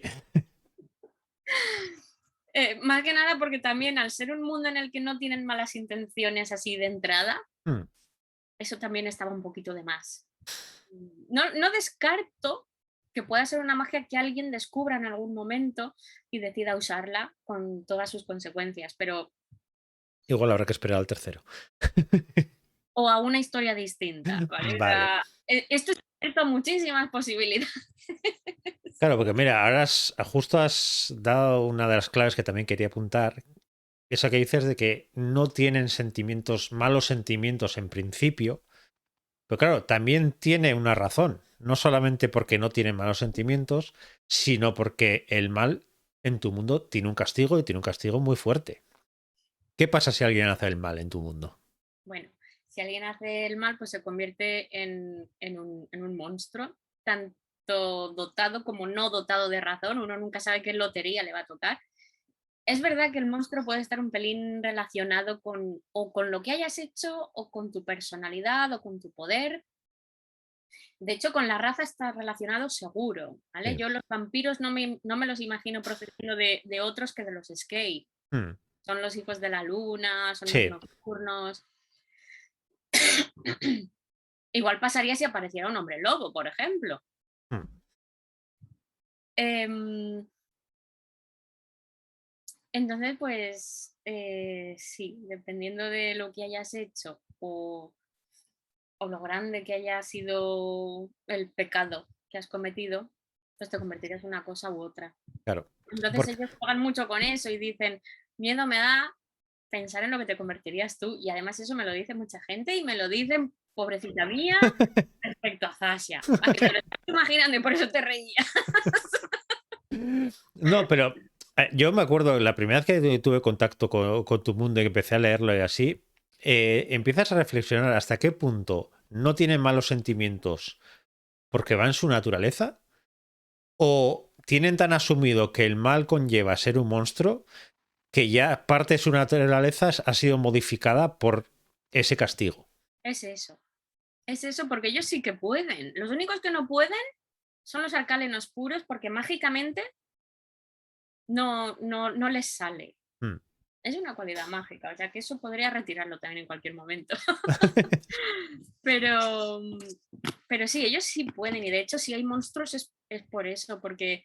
Más que nada porque también al ser un mundo en el que no tienen malas intenciones así de entrada, Mm. eso también estaba un poquito de más. No descarto que pueda ser una magia que alguien descubra en algún momento y decida usarla con todas sus consecuencias, pero Igual habrá que esperar al tercero. o a una historia distinta, ¿vale? O Vale. sea, esto es abierto a muchísimas posibilidades. Claro, porque mira, ahora justo has dado una de las claves que también quería apuntar. Eso que dices de que no tienen sentimientos, malos sentimientos en principio. Pero claro, también tiene una razón. No solamente porque no tienen malos sentimientos, sino porque el mal en tu mundo tiene un castigo y tiene un castigo muy fuerte. ¿Qué pasa si alguien hace el mal en tu mundo? Bueno, si alguien hace el mal, pues se convierte en un monstruo, tanto dotado como no dotado de razón. Uno nunca sabe qué lotería le va a tocar. Es verdad que el monstruo puede estar un pelín relacionado o con lo que hayas hecho, o con tu personalidad, o con tu poder. De hecho, con la raza está relacionado seguro, ¿vale? Sí. Yo los vampiros no me los imagino procediendo de otros que de los Skate. Mm, Son los hijos de la luna, son más sí. nocturnos. Igual pasaría si apareciera un hombre lobo, por ejemplo. Mm, Em, entonces, pues sí, dependiendo de lo que hayas hecho o lo grande que haya sido el pecado que has cometido, pues te convertirías en una cosa u otra. claro. Entonces Porque, ellos juegan mucho con eso y dicen, miedo me da pensar en lo que te convertirías tú. Y además eso me lo dice mucha gente y me lo dicen, pobrecita mía, respecto a Zasha. Vale, te lo estás imaginando y por eso te reía. no, pero yo me acuerdo la primera vez que tuve contacto con tu mundo y que empecé a leerlo y así, empiezas a reflexionar hasta qué punto no tiene malos sentimientos porque va en su naturaleza o tienen tan asumido que el mal conlleva ser un monstruo que ya parte de su naturaleza ha sido modificada por ese castigo. Es eso. Es eso porque ellos sí que pueden. Los únicos que no pueden son los alcalenos puros porque mágicamente no les sale. Mm. Es una cualidad mágica, o sea que eso podría retirarlo también en cualquier momento. Pero, pero sí, ellos sí pueden y de hecho si hay monstruos es por eso, porque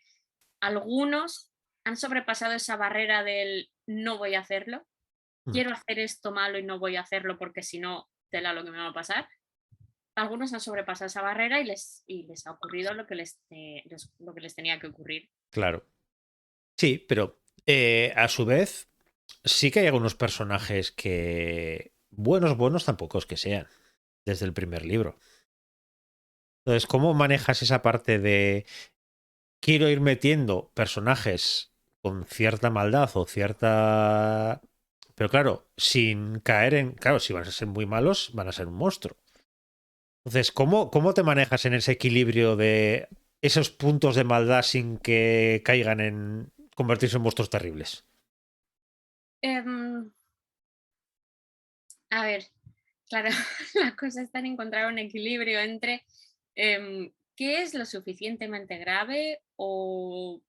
algunos han sobrepasado esa barrera del no voy a hacerlo, Mm. quiero hacer esto malo y no voy a hacerlo porque si no, tela lo que me va a pasar. algunos han sobrepasado esa barrera y les ha ocurrido lo que les tenía que ocurrir. Claro. Sí, pero a su vez, sí que hay algunos personajes que buenos tampoco es que sean, desde el primer libro. Entonces, ¿cómo manejas esa parte de quiero ir metiendo personajes con cierta maldad o cierta... Pero claro, sin caer en... Claro, si van a ser muy malos, van a ser un monstruo. Entonces, ¿cómo te manejas en ese equilibrio de esos puntos de maldad sin que caigan en convertirse en monstruos terribles? Em, a ver, claro, la cosa está en encontrar un equilibrio entre qué es lo suficientemente grave o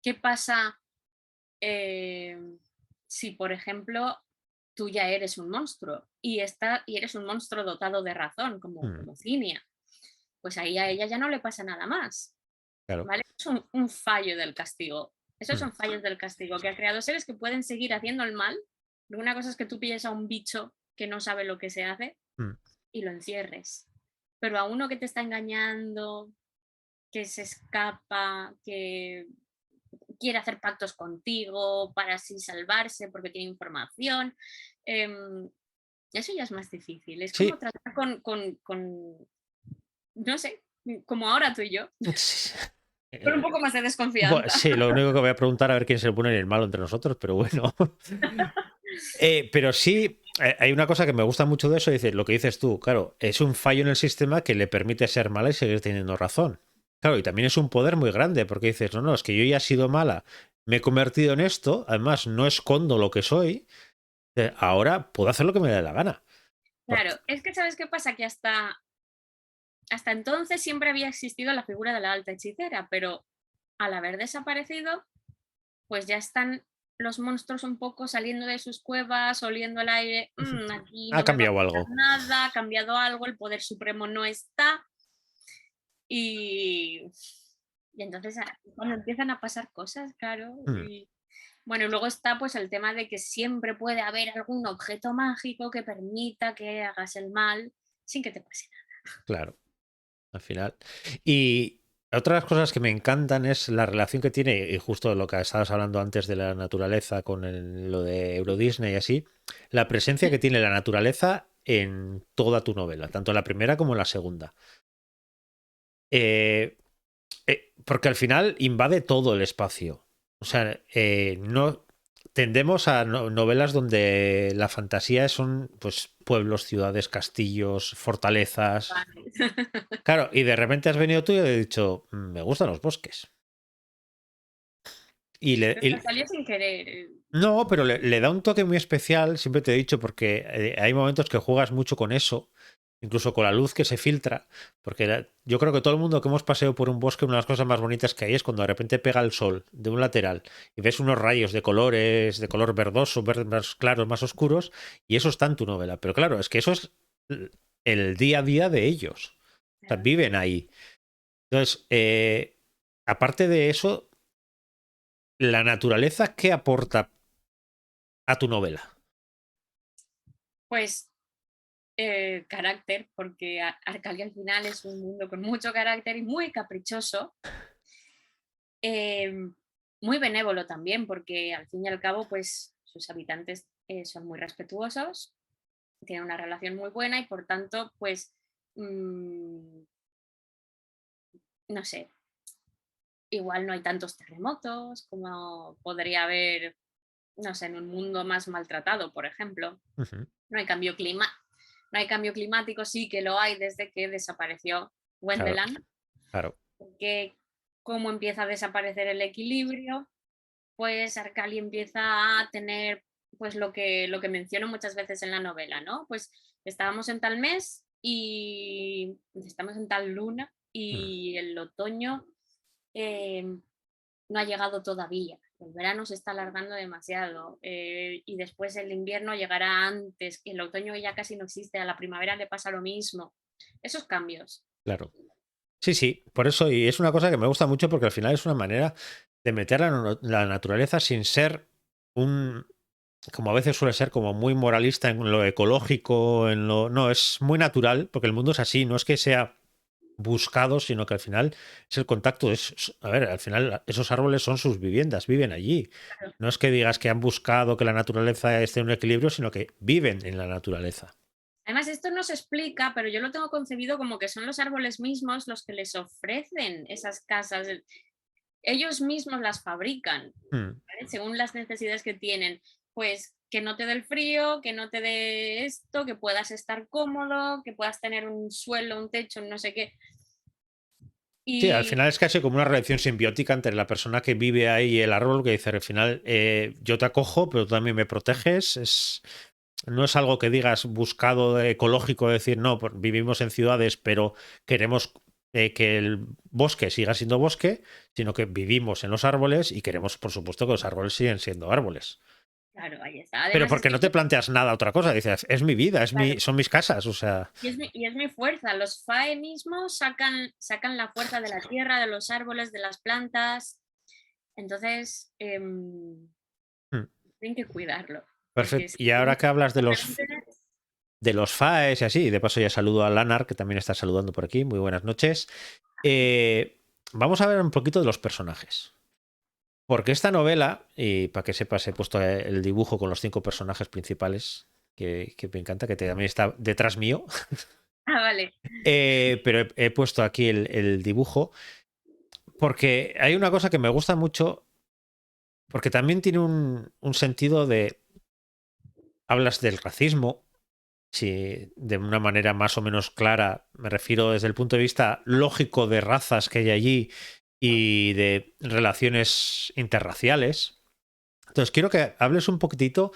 qué pasa si, por ejemplo, tú ya eres un monstruo y eres un monstruo dotado de razón, Mm, como Cinia. Pues ahí a ella ya no le pasa nada más, claro. ¿vale? Es un fallo del castigo. Esos Mm, son fallos del castigo, que ha creado seres que pueden seguir haciendo el mal. Una cosa es que tú pilles a un bicho que no sabe lo que se hace mm. y lo encierres. Pero a uno que te está engañando, que se escapa, que quiere hacer pactos contigo para así salvarse porque tiene información, em, eso ya es más difícil. Es como Sí. tratar no sé, como ahora tú y yo, con un poco más de Bueno, desconfianza. sí, lo único que voy a preguntar a ver quién se le pone el malo entre nosotros, pero bueno. Pero sí, hay una cosa que me gusta mucho de eso, dice, lo que dices tú, claro, es un fallo en el sistema que le permite ser mala y seguir teniendo razón. Claro, y también es un poder muy grande, porque dices, no, no, es que yo ya he sido mala, me he convertido en esto, además no escondo lo que soy, ahora puedo hacer lo que me dé la gana. Claro, es que sabes qué pasa, que hasta entonces siempre había existido la figura de la alta hechicera, pero al haber desaparecido, pues ya están los monstruos un poco saliendo de sus cuevas, oliendo el aire, aquí Ha no me va a cambiado pasar algo. nada, ha cambiado algo, el poder supremo no está. Y, y entonces cuando empiezan a pasar cosas, claro. Mm, Y, bueno, y luego está pues el tema de que siempre puede haber algún objeto mágico que permita que hagas el mal sin que te pase claro, al final. Y otras cosas que me encantan es la relación que tiene, y justo lo que estabas hablando antes de la naturaleza con lo de Euro Disney y así, la presencia que tiene la naturaleza en toda tu novela, tanto en la primera como en la segunda. Eh, porque al final invade todo el espacio. O sea, no tendemos a novelas donde la fantasía son pues pueblos, ciudades, castillos, fortalezas. nada. Claro, y de repente has venido tú y he dicho, me gustan los bosques. Y Pero salió sin querer. no, pero le da un toque muy especial, siempre te he dicho, porque hay momentos que juegas mucho con eso, incluso con la luz que se filtra, porque yo creo que todo el mundo que hemos paseado por un bosque, una de las cosas más bonitas que hay es cuando de repente pega el sol de un lateral y ves unos rayos de colores, de color verdoso, verdes más claros, más oscuros, y eso está en tu novela. Pero claro, es que eso es el día a día de ellos. O sea, Claro. viven ahí. Entonces, aparte de eso, la naturaleza, ¿qué aporta a tu novela? Pues carácter, porque Arcalia al final es un mundo con mucho carácter y muy caprichoso, eh, muy benévolo también, porque al fin y al cabo, pues sus habitantes son muy respetuosos, tienen una relación muy buena y por tanto, pues, no sé, igual no hay tantos terremotos como podría haber, no sé, en un mundo más maltratado, por ejemplo. Ujú, No hay cambio no hay cambio climático, sí que lo hay desde que desapareció claro, Wendeland, claro. porque como empieza a desaparecer el equilibrio, pues Arcali empieza a tener pues lo que menciono muchas veces en la novela, ¿no? Pues estábamos en tal mes y estamos en tal luna Mm, y el otoño no ha llegado todavía. El verano se está alargando demasiado y después el invierno llegará antes, y el otoño ya casi no existe, a la primavera le pasa lo mismo. Esos cambios. claro. Sí, sí, por eso, y es una cosa que me gusta mucho porque al final es una manera de meter la naturaleza sin ser un, como a veces suele ser como muy moralista en lo ecológico, en lo... No, es muy natural, porque el mundo es así, no es que sea buscado, sino que al final es el contacto, a ver, al final esos árboles son sus viviendas, viven allí. Claro. No es que digas que han buscado que la naturaleza esté en un equilibrio, sino que viven en la naturaleza. Además, esto no se explica, pero yo lo tengo concebido como que son los árboles mismos los que les ofrecen esas casas. Ellos mismos las fabrican, Hmm. ¿vale? Según las necesidades que tienen. Pues que no te dé el frío, que no te dé esto, que puedas estar cómodo, que puedas tener un suelo, un techo, no sé qué. Sí, al Y final es casi como una relación simbiótica entre la persona que vive ahí y el árbol, que dice, al final yo te acojo, pero tú también me proteges. No es algo que digas buscado ecológico, decir, no, vivimos en ciudades, pero queremos que el bosque siga siendo bosque, sino que vivimos en los árboles y queremos, por supuesto, que los árboles siguen siendo árboles. claro, ahí está. Pero Además, es porque que no te planteas nada otra cosa, dices, es mi vida, claro, son mis casas, o sea. y es mi fuerza. Los FAE mismos sacan la fuerza de la tierra, de los árboles, de las plantas. Entonces, Hmm, tienen que cuidarlo. Porque perfecto. si Y no, ahora que hablas realmente, de los FAES y así, y de paso ya saludo a Lanar, que también está saludando por aquí, muy buenas noches. Vamos a ver un poquito de los personajes. Porque esta novela, y para que sepas, he puesto el dibujo con los 5 personajes principales, que me encanta, que también está detrás mío. vale. Pero he puesto aquí el dibujo, porque hay una cosa que me gusta mucho, porque también tiene un sentido de... Hablas del racismo, si de una manera más o menos clara, me refiero desde el punto de vista lógico de razas que hay allí y de relaciones interraciales. Entonces quiero que hables un poquitito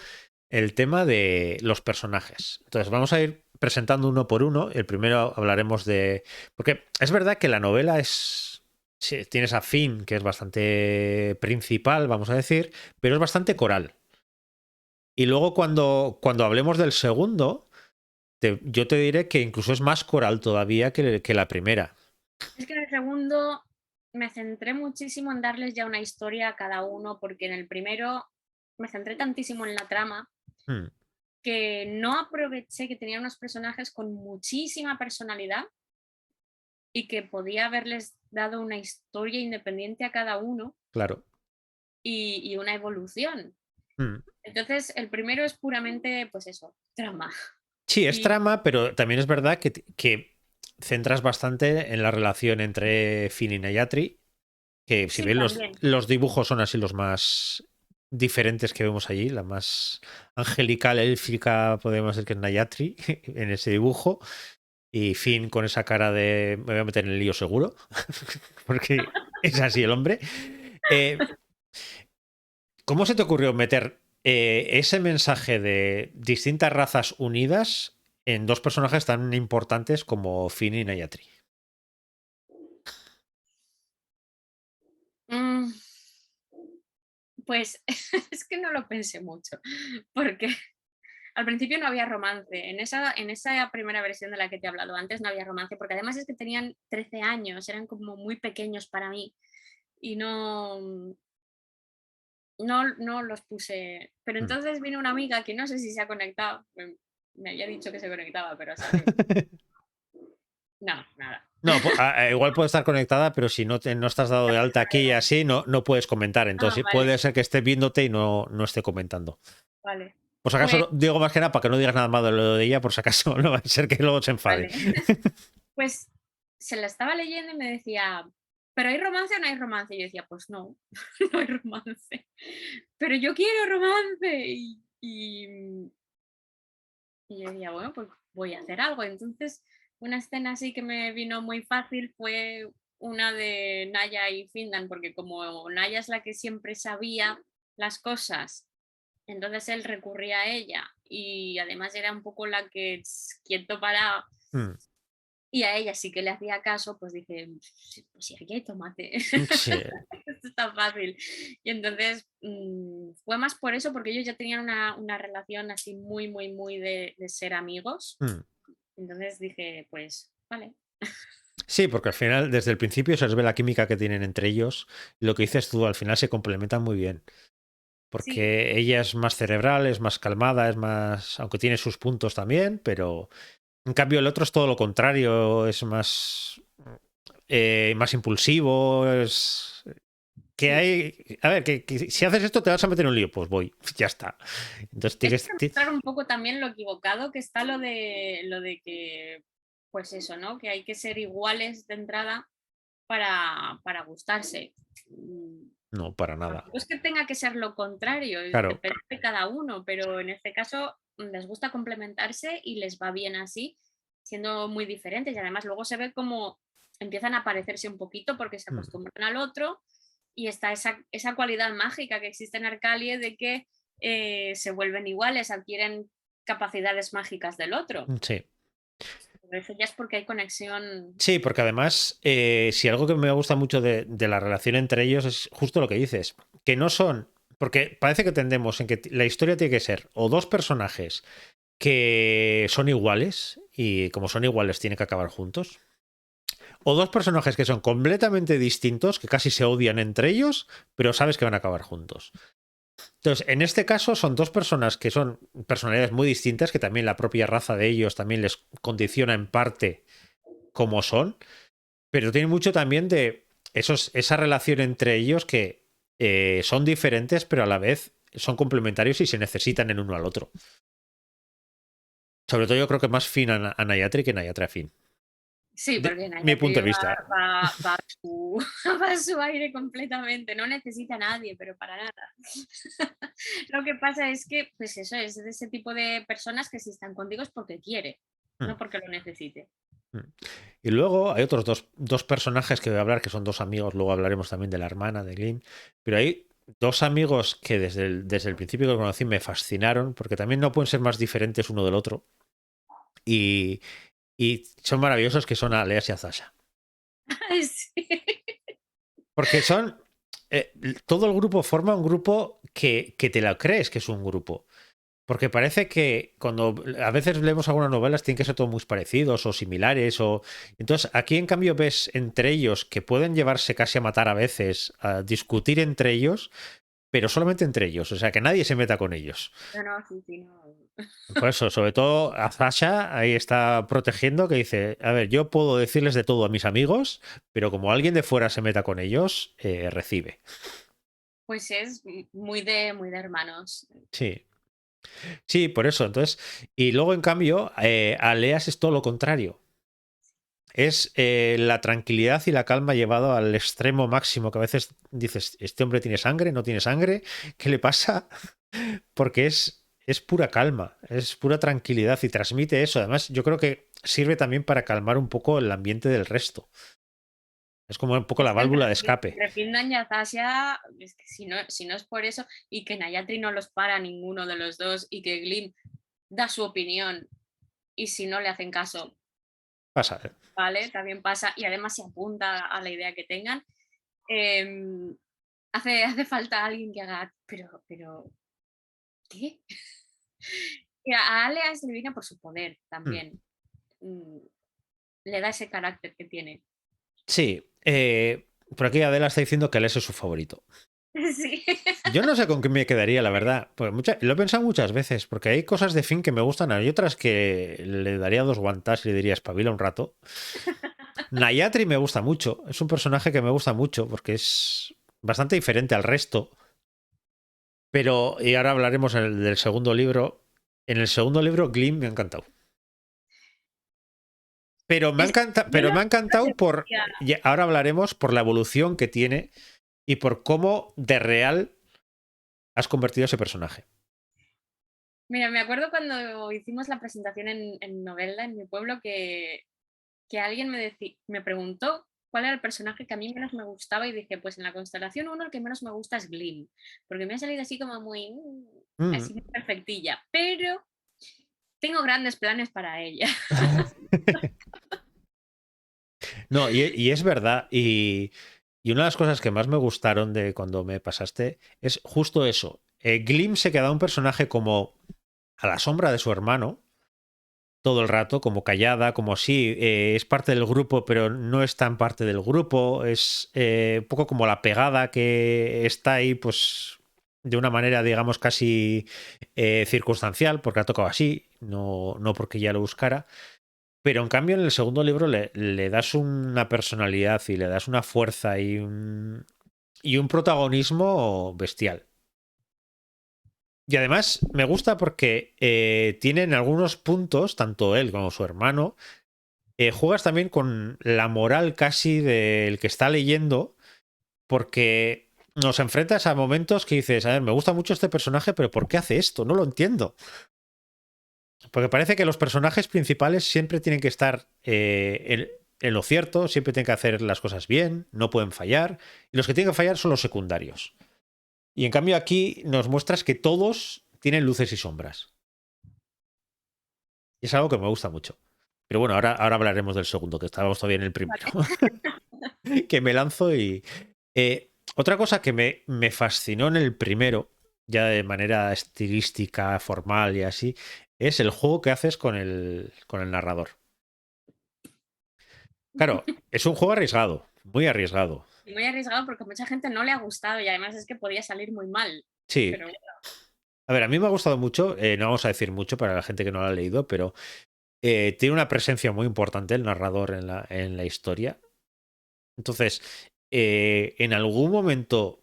el tema de los personajes. Entonces vamos a ir presentando uno por uno. El primero hablaremos de... Porque es verdad que la novela es... Sí, tienes a Finn, que es bastante principal, vamos a decir, pero es bastante coral. Y luego cuando hablemos del segundo, yo te diré que incluso es más coral todavía que la primera. Es que en el segundo me centré muchísimo en darles ya una historia a cada uno, porque en el primero me centré tantísimo en la trama Hmm, que no aproveché que tenía unos personajes con muchísima personalidad y que podía haberles dado una historia independiente a cada uno claro. y una evolución. Hmm. Entonces, el primero es puramente, pues eso, trama. Sí, es Y trama, pero también es verdad que centras bastante en la relación entre Finn y Nayatri, que si sí, bien también. los dibujos son así los más diferentes que vemos allí, la más angelical, élfica, podemos decir que es Nayatri en ese dibujo, y Finn con esa cara de me voy a meter en el lío seguro, porque es así el hombre. Eh, ¿Cómo se te ocurrió meter ese mensaje de distintas razas unidas en dos personajes tan importantes como Finn y Nayatri? Mm, pues es que no lo pensé mucho, porque al principio no había romance. En esa primera versión de la que te he hablado antes no había romance, porque además es que tenían 13 años, eran como muy pequeños para mí y no los puse. Pero Hmm. entonces vino una amiga que no sé si se ha conectado, me había dicho que se conectaba, pero sale. No, nada. No, igual puede estar conectada, pero si no estás dado de alta aquí y así, no puedes comentar. Ah, Entonces vale, puede ser que esté viéndote y no esté comentando. vale. Por si Pues, acaso, digo más que nada para que no digas nada más de lo de ella, por si acaso no va a ser que luego se enfade. vale. Pues se la estaba leyendo y me decía, ¿pero hay romance o no hay romance? Y yo decía, pues no, no hay romance. Pero yo quiero romance. Y yo decía, bueno, pues voy a hacer algo. Entonces, una escena así que me vino muy fácil fue una de Naya y Findan, porque como Naya es la que siempre sabía las cosas, entonces él recurría a ella y además era un poco la que quieto para Hmm. y a ella sí que le hacía caso, pues dije, "Sí, pues si aquí hay tomate, Sí. esto está fácil". Y entonces fue más por eso, porque ellos ya tenían una relación así muy, muy, muy de ser amigos. Hmm. Entonces dije, pues, vale. Sí, porque al final, desde el principio se les ve la química que tienen entre ellos. Lo que dices tú, al final se complementan muy bien. Sí, porque ella es más cerebral, es más calmada, es más, aunque tiene sus puntos también, pero en cambio el otro es todo lo contrario, es más impulsivo, es que sí. hay, a ver, que si haces esto te vas a meter en un lío, pues voy, ya está. Entonces Es tienes, para mostrar un poco también lo equivocado que está lo de que, pues eso, ¿no? Que hay que ser iguales de entrada para gustarse. no, para nada. Tampoco es que tenga que ser lo contrario, Claro, depende de cada uno, pero en este caso les gusta complementarse y les va bien así, siendo muy diferentes. Y además luego se ve como empiezan a parecerse un poquito porque se mm, acostumbran al otro y está esa cualidad mágica que existe en Arcalie de que se vuelven iguales, adquieren capacidades mágicas del otro. sí. A veces ya es porque hay conexión. Sí, porque además, si algo que me gusta mucho de la relación entre ellos es justo lo que dices, que no son, porque parece que tendemos en que la historia tiene que ser o dos personajes que son iguales y como son iguales tienen que acabar juntos, o dos personajes que son completamente distintos, que casi se odian entre ellos, pero sabes que van a acabar juntos. Entonces, en este caso son dos personas que son personalidades muy distintas, que también la propia raza de ellos también les condiciona en parte como son, pero tiene mucho también de esa relación entre ellos que son diferentes, pero a la vez son complementarios y se necesitan en uno al otro. Sobre todo yo creo que más Finn a Nayatri que Nayatri a Finn. Sí, De porque mi punto Nayatri de vista. va a su, va a su aire completamente, no necesita a nadie, pero para nada. Lo que pasa es que, pues eso, es de ese tipo de personas que si están contigo es porque quiere, Mm, no porque lo necesite. mm. Y luego hay otros dos personajes que voy a hablar, que son dos amigos, luego hablaremos también de la hermana de Glim, pero hay dos amigos que desde el principio que los conocí me fascinaron, porque también no pueden ser más diferentes uno del otro. Y, y son maravillosos, que son Aleas y Azasha. Sí. Porque son. Todo el grupo forma un grupo que te lo crees que es un grupo. Porque parece que cuando a veces leemos algunas novelas tienen que ser todos muy parecidos o similares. Entonces aquí en cambio ves entre ellos que pueden llevarse casi a matar a veces, a discutir entre ellos, pero solamente entre ellos. O sea, que nadie se meta con ellos. No, no, sí, sí, no. Por eso, sobre todo a Zasha ahí está protegiendo, que dice, a ver, yo puedo decirles de todo a mis amigos, pero como alguien de fuera se meta con ellos, recibe. Pues es muy de hermanos. Sí, sí, por eso. Entonces, y luego en cambio, Aleas es todo lo contrario. Es la tranquilidad y la calma llevado al extremo máximo, que a veces dices, este hombre tiene sangre, no tiene sangre, ¿qué le pasa? Porque es pura calma, es pura tranquilidad y transmite eso. Además, yo creo que sirve también para calmar un poco el ambiente del resto. Es como un poco la Es que válvula de escape. entre Findan y Azasia, es que si no es por eso, y que Nayatri no los para ninguno de los dos, y que Glim da su opinión, y si no le hacen caso, Pasa. ¿vale? También pasa, y además se apunta a la idea que tengan. em, hace falta alguien que haga, pero, ¿qué? Y a Alea se le viene por su poder Mm. también. mm, Le da ese carácter que tiene. Sí, por aquí Adela está diciendo que Alex es su favorito. Sí. Yo no sé con qué me quedaría, la verdad. Pues lo he pensado muchas veces, porque hay cosas de Finn que me gustan, hay otras que le daría dos guantas y le diría espabila un rato. Nayatri me gusta mucho, es un personaje que me gusta mucho porque es bastante diferente al resto. Pero, y ahora hablaremos del segundo libro. En el segundo libro, Glim me ha encantado. Es que yo Pero la me ha encantado por. decía, Y ahora hablaremos por la evolución que tiene y por cómo de real has convertido a ese personaje. mira, me acuerdo cuando hicimos la presentación en Novelda, en mi pueblo, que alguien me preguntó cuál era el personaje que a mí menos me gustaba y dije, pues en la constelación 1 el que menos me gusta es Glim, porque me ha salido así como muy, Mm. así muy perfectilla, pero tengo grandes planes para ella. No, y es verdad. Y una de las cosas que más me gustaron de cuando me pasaste es justo eso. Glim se queda un personaje como a la sombra de su hermano todo el rato, como callada, como así, es parte del grupo, pero no es tan parte del grupo. Es un poco como la pegada que está ahí, pues de una manera, digamos, casi circunstancial, porque ha tocado así, no porque ya lo buscara. Pero en cambio en el segundo libro le das una personalidad y le das una fuerza y un protagonismo bestial. Y además me gusta porque tiene en algunos puntos, tanto él como su hermano, juegas también con la moral casi del que está leyendo, porque nos enfrentas a momentos que dices, a ver, me gusta mucho este personaje, pero ¿por qué hace esto? No lo entiendo. Porque parece que los personajes principales siempre tienen que estar en lo cierto, siempre tienen que hacer las cosas bien, no pueden fallar, y los que tienen que fallar son los secundarios. Y en cambio aquí nos muestras que todos tienen luces y sombras. Y es algo que me gusta mucho. Pero bueno, ahora hablaremos del segundo, que estábamos todavía en el primero. Que me lanzo y... otra cosa que me fascinó en el primero, ya de manera estilística, formal y así, es el juego que haces con el narrador. Claro, es un juego arriesgado, muy arriesgado. Y muy arriesgado porque a mucha gente no le ha gustado y además es que podía salir muy mal. Sí. Pero bueno. A ver, a mí me ha gustado mucho, no vamos a decir mucho para la gente que no lo ha leído, pero tiene una presencia muy importante el narrador en la historia. Entonces, en algún momento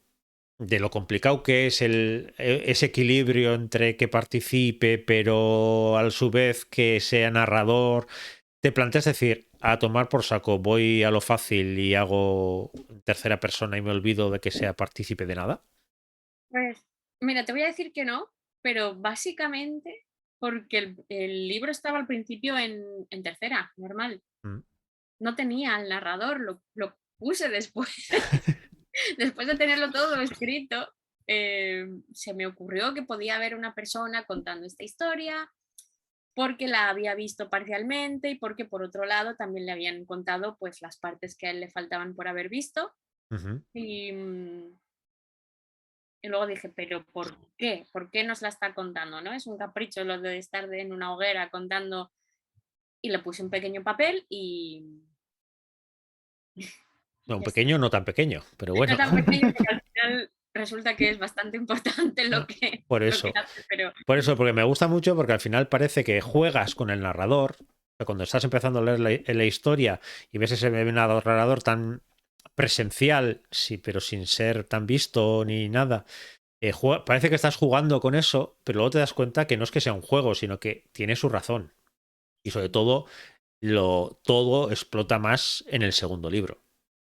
de lo complicado que es ese equilibrio entre que participe, pero a su vez que sea narrador, te planteas decir, a tomar por saco, voy a lo fácil y hago tercera persona y me olvido de que sea partícipe de nada. Pues, mira, te voy a decir que no, pero básicamente porque el libro estaba al principio en tercera, normal. Mm. No tenía el narrador, lo puse después. Después de tenerlo todo escrito, se me ocurrió que podía haber una persona contando esta historia porque la había visto parcialmente y porque por otro lado también le habían contado pues las partes que a él le faltaban por haber visto. Ujú. Y, y luego dije, pero ¿por qué? ¿Por qué nos la está contando? ¿No? Es un capricho lo de estar en una hoguera contando. Y le puse un pequeño papel No, y un ya está. pequeño, no tan pequeño, pero No bueno. tan pequeño porque al final resulta que es bastante importante Por lo que eso. hace, pero Por eso, porque me gusta mucho, porque al final parece que juegas con el narrador. O sea, cuando estás empezando a leer la historia y ves ese narrador tan presencial, sí, pero sin ser tan visto ni nada, parece que estás jugando con eso, pero luego te das cuenta que no es que sea un juego, sino que tiene su razón. Y sobre sí. todo, todo explota más en el segundo libro. Pues,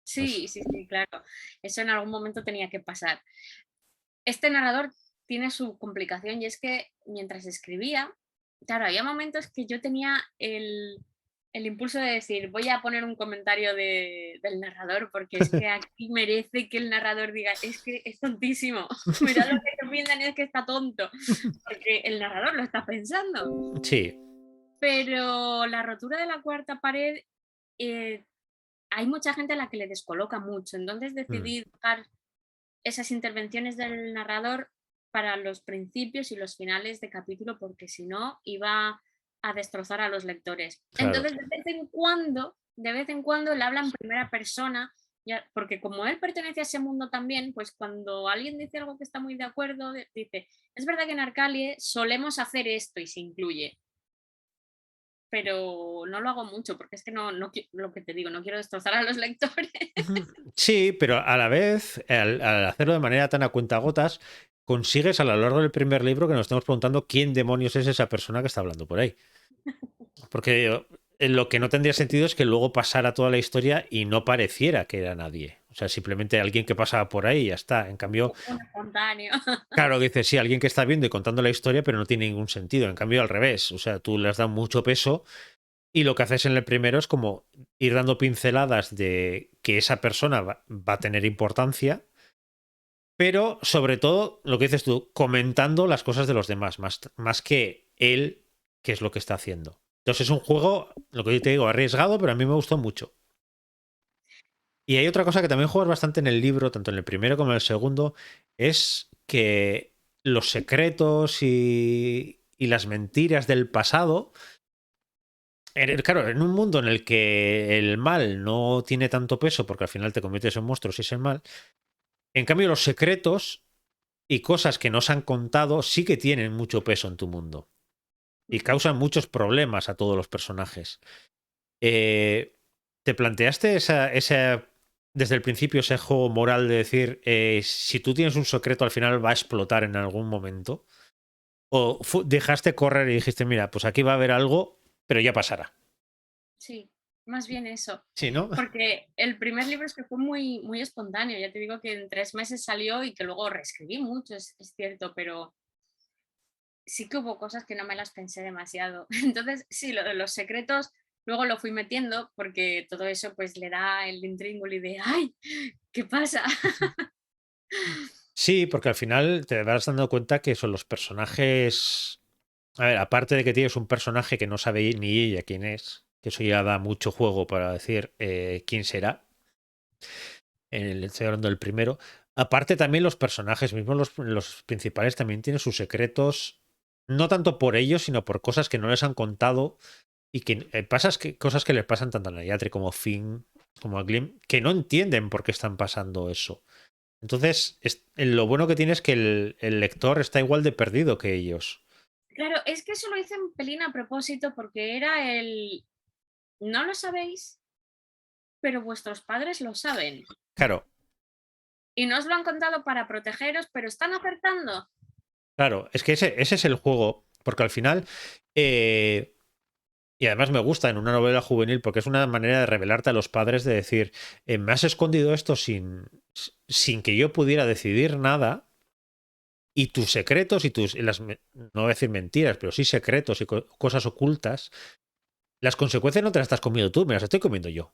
Sí, sí, sí, claro. Eso en algún momento tenía que pasar. Este narrador tiene su complicación y es que mientras escribía, claro, había momentos que yo tenía el impulso de decir, voy a poner un comentario del narrador porque es que aquí merece que el narrador diga, es que es tontísimo, mirad lo que piensan es que está tonto, porque el narrador lo está pensando. sí, Pero la rotura de la cuarta pared, eh, hay mucha gente a la que le descoloca mucho, entonces mm, decidí dejar esas intervenciones del narrador para los principios y los finales de capítulo, porque si no iba a destrozar a los lectores. claro. Entonces, de vez en cuando él habla en primera persona, ya, porque como él pertenece a ese mundo también, pues cuando alguien dice algo que está muy de acuerdo, dice, es verdad que en Arcalie solemos hacer esto y se incluye, pero no lo hago mucho porque es que lo que te digo, no quiero destrozar a los lectores. Ujú. Sí, pero a la vez, al hacerlo de manera tan a cuentagotas, consigues a lo largo del primer libro que nos estemos preguntando quién demonios es esa persona que está hablando por ahí. Porque lo que no tendría sentido es que luego pasara toda la historia y no pareciera que era nadie. O sea, simplemente alguien que pasaba por ahí y ya está. En cambio, Un espontáneo. claro, dices, sí, alguien que está viendo y contando la historia, pero no tiene ningún sentido. En cambio, al revés. O sea, tú le has dado mucho peso y lo que haces en el primero es como ir dando pinceladas de que esa persona va a tener importancia, pero sobre todo, lo que dices tú, comentando las cosas de los demás, más que él, qué es lo que está haciendo. Entonces es un juego, lo que yo te digo, arriesgado, pero a mí me gustó mucho. Y hay otra cosa que también juegas bastante en el libro, tanto en el primero como en el segundo, es que los secretos y las mentiras del pasado, claro, en un mundo en el que el mal no tiene tanto peso, porque al final te conviertes en monstruos y es el mal, en cambio los secretos y cosas que no se han contado sí que tienen mucho peso en tu mundo y causan muchos problemas a todos los personajes. ¿Te planteaste desde el principio ese juego moral de decir, si tú tienes un secreto al final va a explotar en algún momento? ¿O dejaste correr y dijiste, mira, pues aquí va a haber algo, pero ya pasará? Sí, más bien eso. Sí, ¿no? Porque el primer libro es que fue muy, muy espontáneo. Ya te digo que en 3 meses salió y que luego reescribí mucho, es cierto, pero sí que hubo cosas que no me las pensé demasiado. Entonces, sí, lo de los secretos luego lo fui metiendo porque todo eso pues le da el intríngulis de ¡ay! ¿Qué pasa? Sí, porque al final te vas dando cuenta que son los personajes. A ver, aparte de que tienes un personaje que no sabe ni ella quién es, que eso ya da mucho juego para decir quién será. Estoy hablando del primero. Aparte también los personajes mismos, los principales, también tienen sus secretos, no tanto por ellos, sino por cosas que no les han contado y que cosas que les pasan tanto a Nayatri como a Finn, como a Glim, que no entienden por qué están pasando eso. Entonces, lo bueno que tiene es que el lector está igual de perdido que ellos. Claro, es que eso lo hice un pelín a propósito porque era el no lo sabéis, pero vuestros padres lo saben. Claro, Y no os lo han contado para protegeros, pero están acertando. claro, es que ese es el juego, porque al final, y además me gusta en una novela juvenil, porque es una manera de revelarte a los padres, de decir, me has escondido esto sin que yo pudiera decidir nada, y tus secretos no voy a decir mentiras, pero sí secretos y cosas ocultas, las consecuencias no te las estás comiendo tú, me las estoy comiendo yo.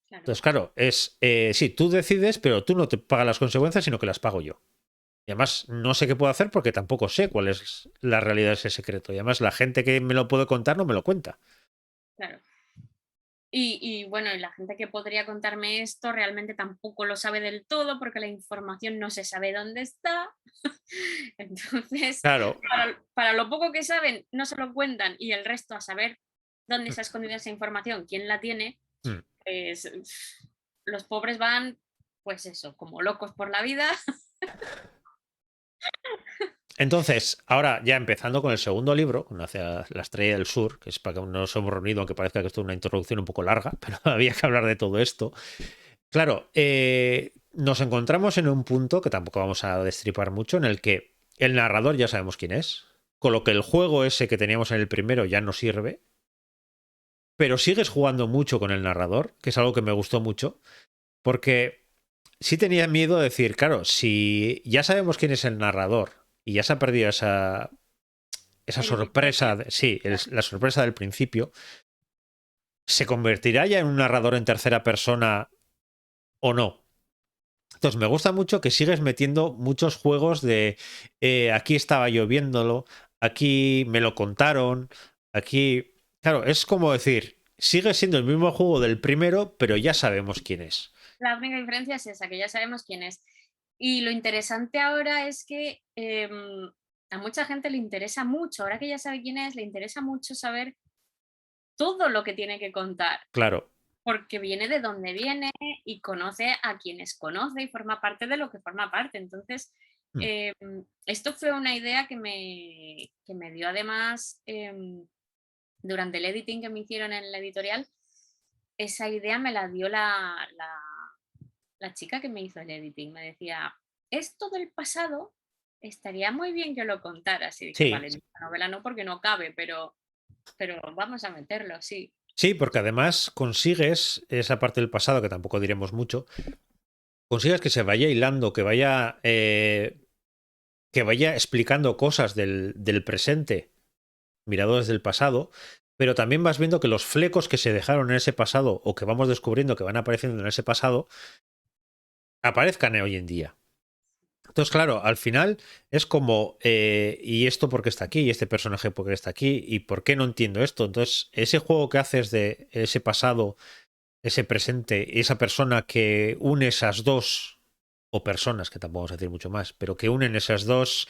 Claro, Entonces, claro, sí, tú decides, pero tú no te pagas las consecuencias, sino que las pago yo. Y además no sé qué puedo hacer porque tampoco sé cuál es la realidad de ese secreto. Y además la gente que me lo puede contar no me lo cuenta. claro. Y bueno, y la gente que podría contarme esto realmente tampoco lo sabe del todo porque la información no se sabe dónde está. Entonces, Claro. para lo poco que saben, no se lo cuentan y el resto a saber dónde se ha escondido esa información, quién la tiene, Mm. pues los pobres van, pues eso, como locos por la vida. Entonces, ahora ya empezando con el segundo libro, con Hacia la Estrella del Sur, que es para que no nos hemos reunido, aunque parezca que esto es una introducción un poco larga, pero había que hablar de todo esto. Claro, nos encontramos en un punto que tampoco vamos a destripar mucho, en el que el narrador ya sabemos quién es, con lo que el juego ese que teníamos en el primero ya no sirve, pero sigues jugando mucho con el narrador, que es algo que me gustó mucho, porque sí tenía miedo de decir, claro, si ya sabemos quién es el narrador y ya se ha perdido esa El sorpresa, misterio. sí, la sorpresa del principio, ¿se convertirá ya en un narrador en tercera persona o no? Entonces me gusta mucho que sigues metiendo muchos juegos de aquí estaba yo viéndolo, aquí me lo contaron, aquí. Claro, es como decir, sigue siendo el mismo juego del primero, pero ya sabemos quién es. La única diferencia es esa, que ya sabemos quién es. Y lo interesante ahora es que a mucha gente le interesa mucho, ahora que ya sabe quién es, le interesa mucho saber todo lo que tiene que contar, Claro. porque viene de donde viene y conoce a quienes conoce y forma parte de lo que forma parte. Entonces, Mm. esto fue una idea que me dio además durante el editing que me hicieron en la editorial. Esa idea me la dio la chica que me hizo el editing. Me decía, esto del pasado estaría muy bien que lo contaras. Y dije, Sí, vale, en esta novela no porque no cabe, pero vamos a meterlo, sí. sí, porque además consigues esa parte del pasado, que tampoco diremos mucho, consigues que se vaya hilando, que vaya explicando cosas del presente mirado desde el pasado, pero también vas viendo que los flecos que se dejaron en ese pasado o que vamos descubriendo que van apareciendo en ese pasado aparezcan hoy en día. Entonces, claro, al final es como, ¿y esto por qué está aquí? ¿Y este personaje por qué está aquí? ¿Y por qué no entiendo esto? Entonces, ese juego que haces de ese pasado, ese presente, y esa persona que une esas dos, o personas, que tampoco vamos a decir mucho más, pero que unen esas dos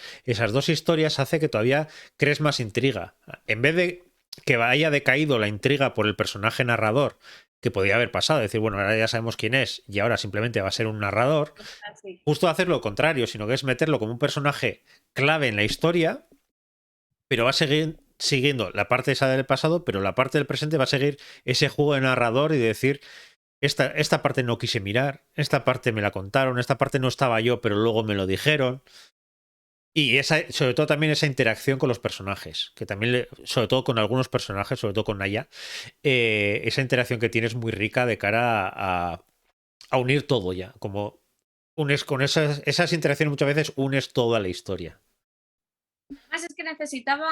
historias, hace que todavía crees más intriga. En vez de que haya decaído la intriga por el personaje narrador que podía haber pasado. Decir, bueno, ahora ya sabemos quién es y ahora simplemente va a ser un narrador. Así. Justo hacer lo contrario, sino que es meterlo como un personaje clave en la historia, pero va a seguir siguiendo la parte esa del pasado, pero la parte del presente va a seguir ese juego de narrador y de decir, esta parte no quise mirar, esta parte me la contaron, esta parte no estaba yo, pero luego me lo dijeron. Y sobre todo también esa interacción con los personajes, que también, sobre todo con algunos personajes, sobre todo con Naya, esa interacción que tiene es muy rica de cara a unir todo ya, como unes con esas interacciones muchas veces unes toda la historia. Además es que necesitaba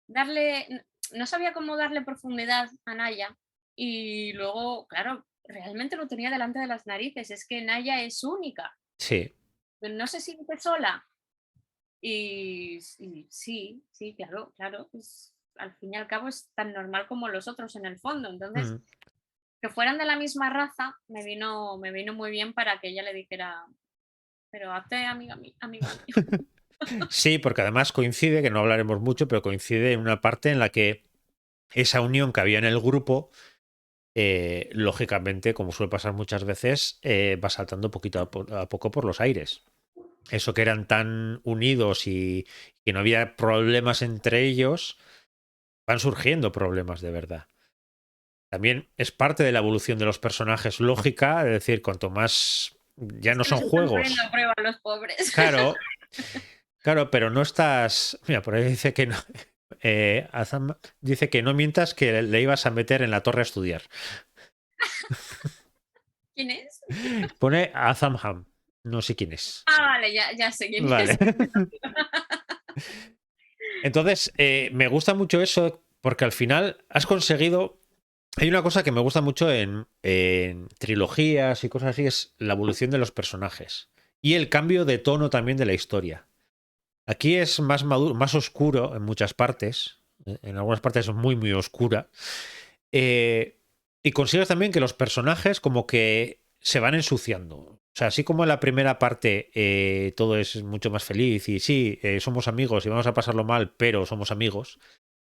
darle, no sabía cómo darle profundidad a Naya y luego, claro, realmente lo tenía delante de las narices, es que Naya es única, Sí. no se siente sola y sí, sí, claro, claro, pues al fin y al cabo es tan normal como los otros en el fondo, entonces Mm. que fueran de la misma raza me vino muy bien para que ella le dijera, pero hazte amiga, amiga mía. Sí, porque además coincide, que no hablaremos mucho, pero coincide en una parte en la que esa unión que había en el grupo, lógicamente, como suele pasar muchas veces, va saltando poquito a poco por los aires. Eso que eran tan unidos y que no había problemas entre ellos, van surgiendo problemas de verdad. También es parte de la evolución de los personajes lógica, es decir, cuanto más ya Es no que son los están poniendo a juegos. prueba los pobres. Claro, claro, pero no estás. Mira, por ahí dice que no. Azam dice que no mientas que le ibas a meter en la torre a estudiar. ¿Quién es? Pone Azamham. No sé quién es. Ah, vale, ya sé quién Vale. es. Entonces, me gusta mucho eso porque al final has conseguido. Hay una cosa que me gusta mucho en trilogías y cosas así, es la evolución de los personajes. Y el cambio de tono también de la historia. Aquí es más maduro, más oscuro en muchas partes. En algunas partes es muy, muy oscura. Eh, y consigues también que los personajes como que se van ensuciando. O sea, así como en la primera parte todo es mucho más feliz y sí, somos amigos y vamos a pasarlo mal, pero somos amigos.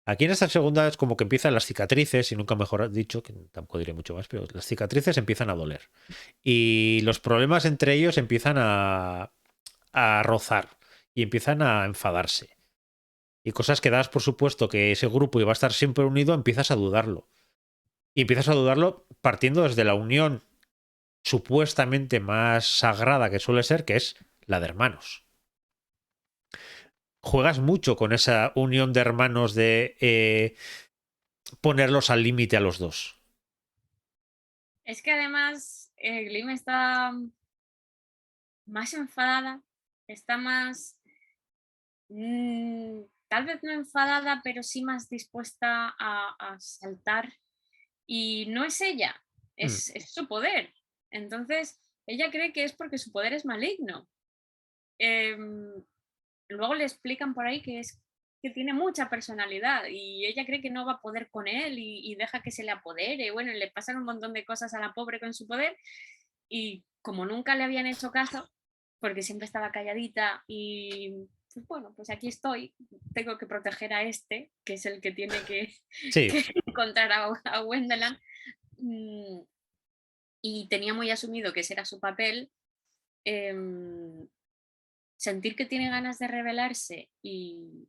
Aquí en esta segunda es como que empiezan las cicatrices, y nunca mejor dicho, que tampoco diré mucho más, pero las cicatrices empiezan a doler. Y los problemas entre ellos empiezan a rozar y empiezan a enfadarse. Y cosas que das por supuesto que ese grupo iba a estar siempre unido, empiezas a dudarlo. Y empiezas a dudarlo partiendo desde la unión supuestamente más sagrada que suele ser, que es la de hermanos. Juegas mucho con esa unión de hermanos de ponerlos al límite a los dos. Es que además Glim está más enfadada, está más, tal vez no enfadada, pero sí más dispuesta a saltar. Y no es ella, Mm, es su poder. Entonces, ella cree que es porque su poder es maligno. Em, Luego le explican por ahí que es que tiene mucha personalidad y ella cree que no va a poder con él y deja que se le apodere. Bueno, le pasan un montón de cosas a la pobre con su poder y como nunca le habían hecho caso, porque siempre estaba calladita y pues bueno, pues aquí estoy, tengo que proteger a este, que es el que tiene que, sí, que encontrar a Wendelan. mm, y tenía muy asumido que ese era su papel. em, Sentir que tiene ganas de rebelarse y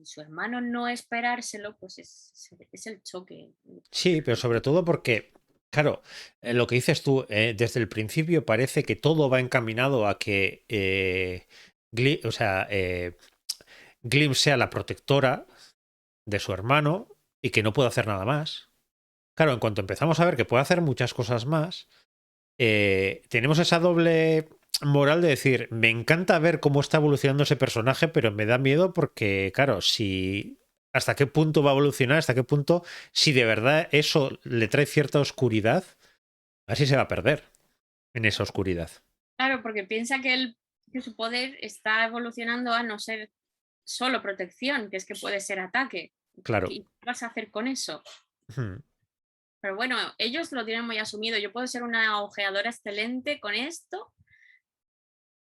su hermano no esperárselo, pues es el choque. sí, pero sobre todo porque, claro, lo que dices tú, desde el principio parece que todo va encaminado a que o sea, Glim sea la protectora de su hermano y que no puede hacer nada más. Claro, en cuanto empezamos a ver que puede hacer muchas cosas más, tenemos esa doble moral de decir, me encanta ver cómo está evolucionando ese personaje, pero me da miedo porque, claro, si hasta qué punto va a evolucionar, hasta qué punto, si de verdad eso le trae cierta oscuridad, así se va a perder en esa oscuridad. Claro, porque piensa que su poder está evolucionando a no ser solo protección, que es que puede ser ataque. Claro. ¿Qué vas a hacer con eso? Hmm. Pero bueno, ellos lo tienen muy asumido. Yo puedo ser una ojeadora excelente con esto,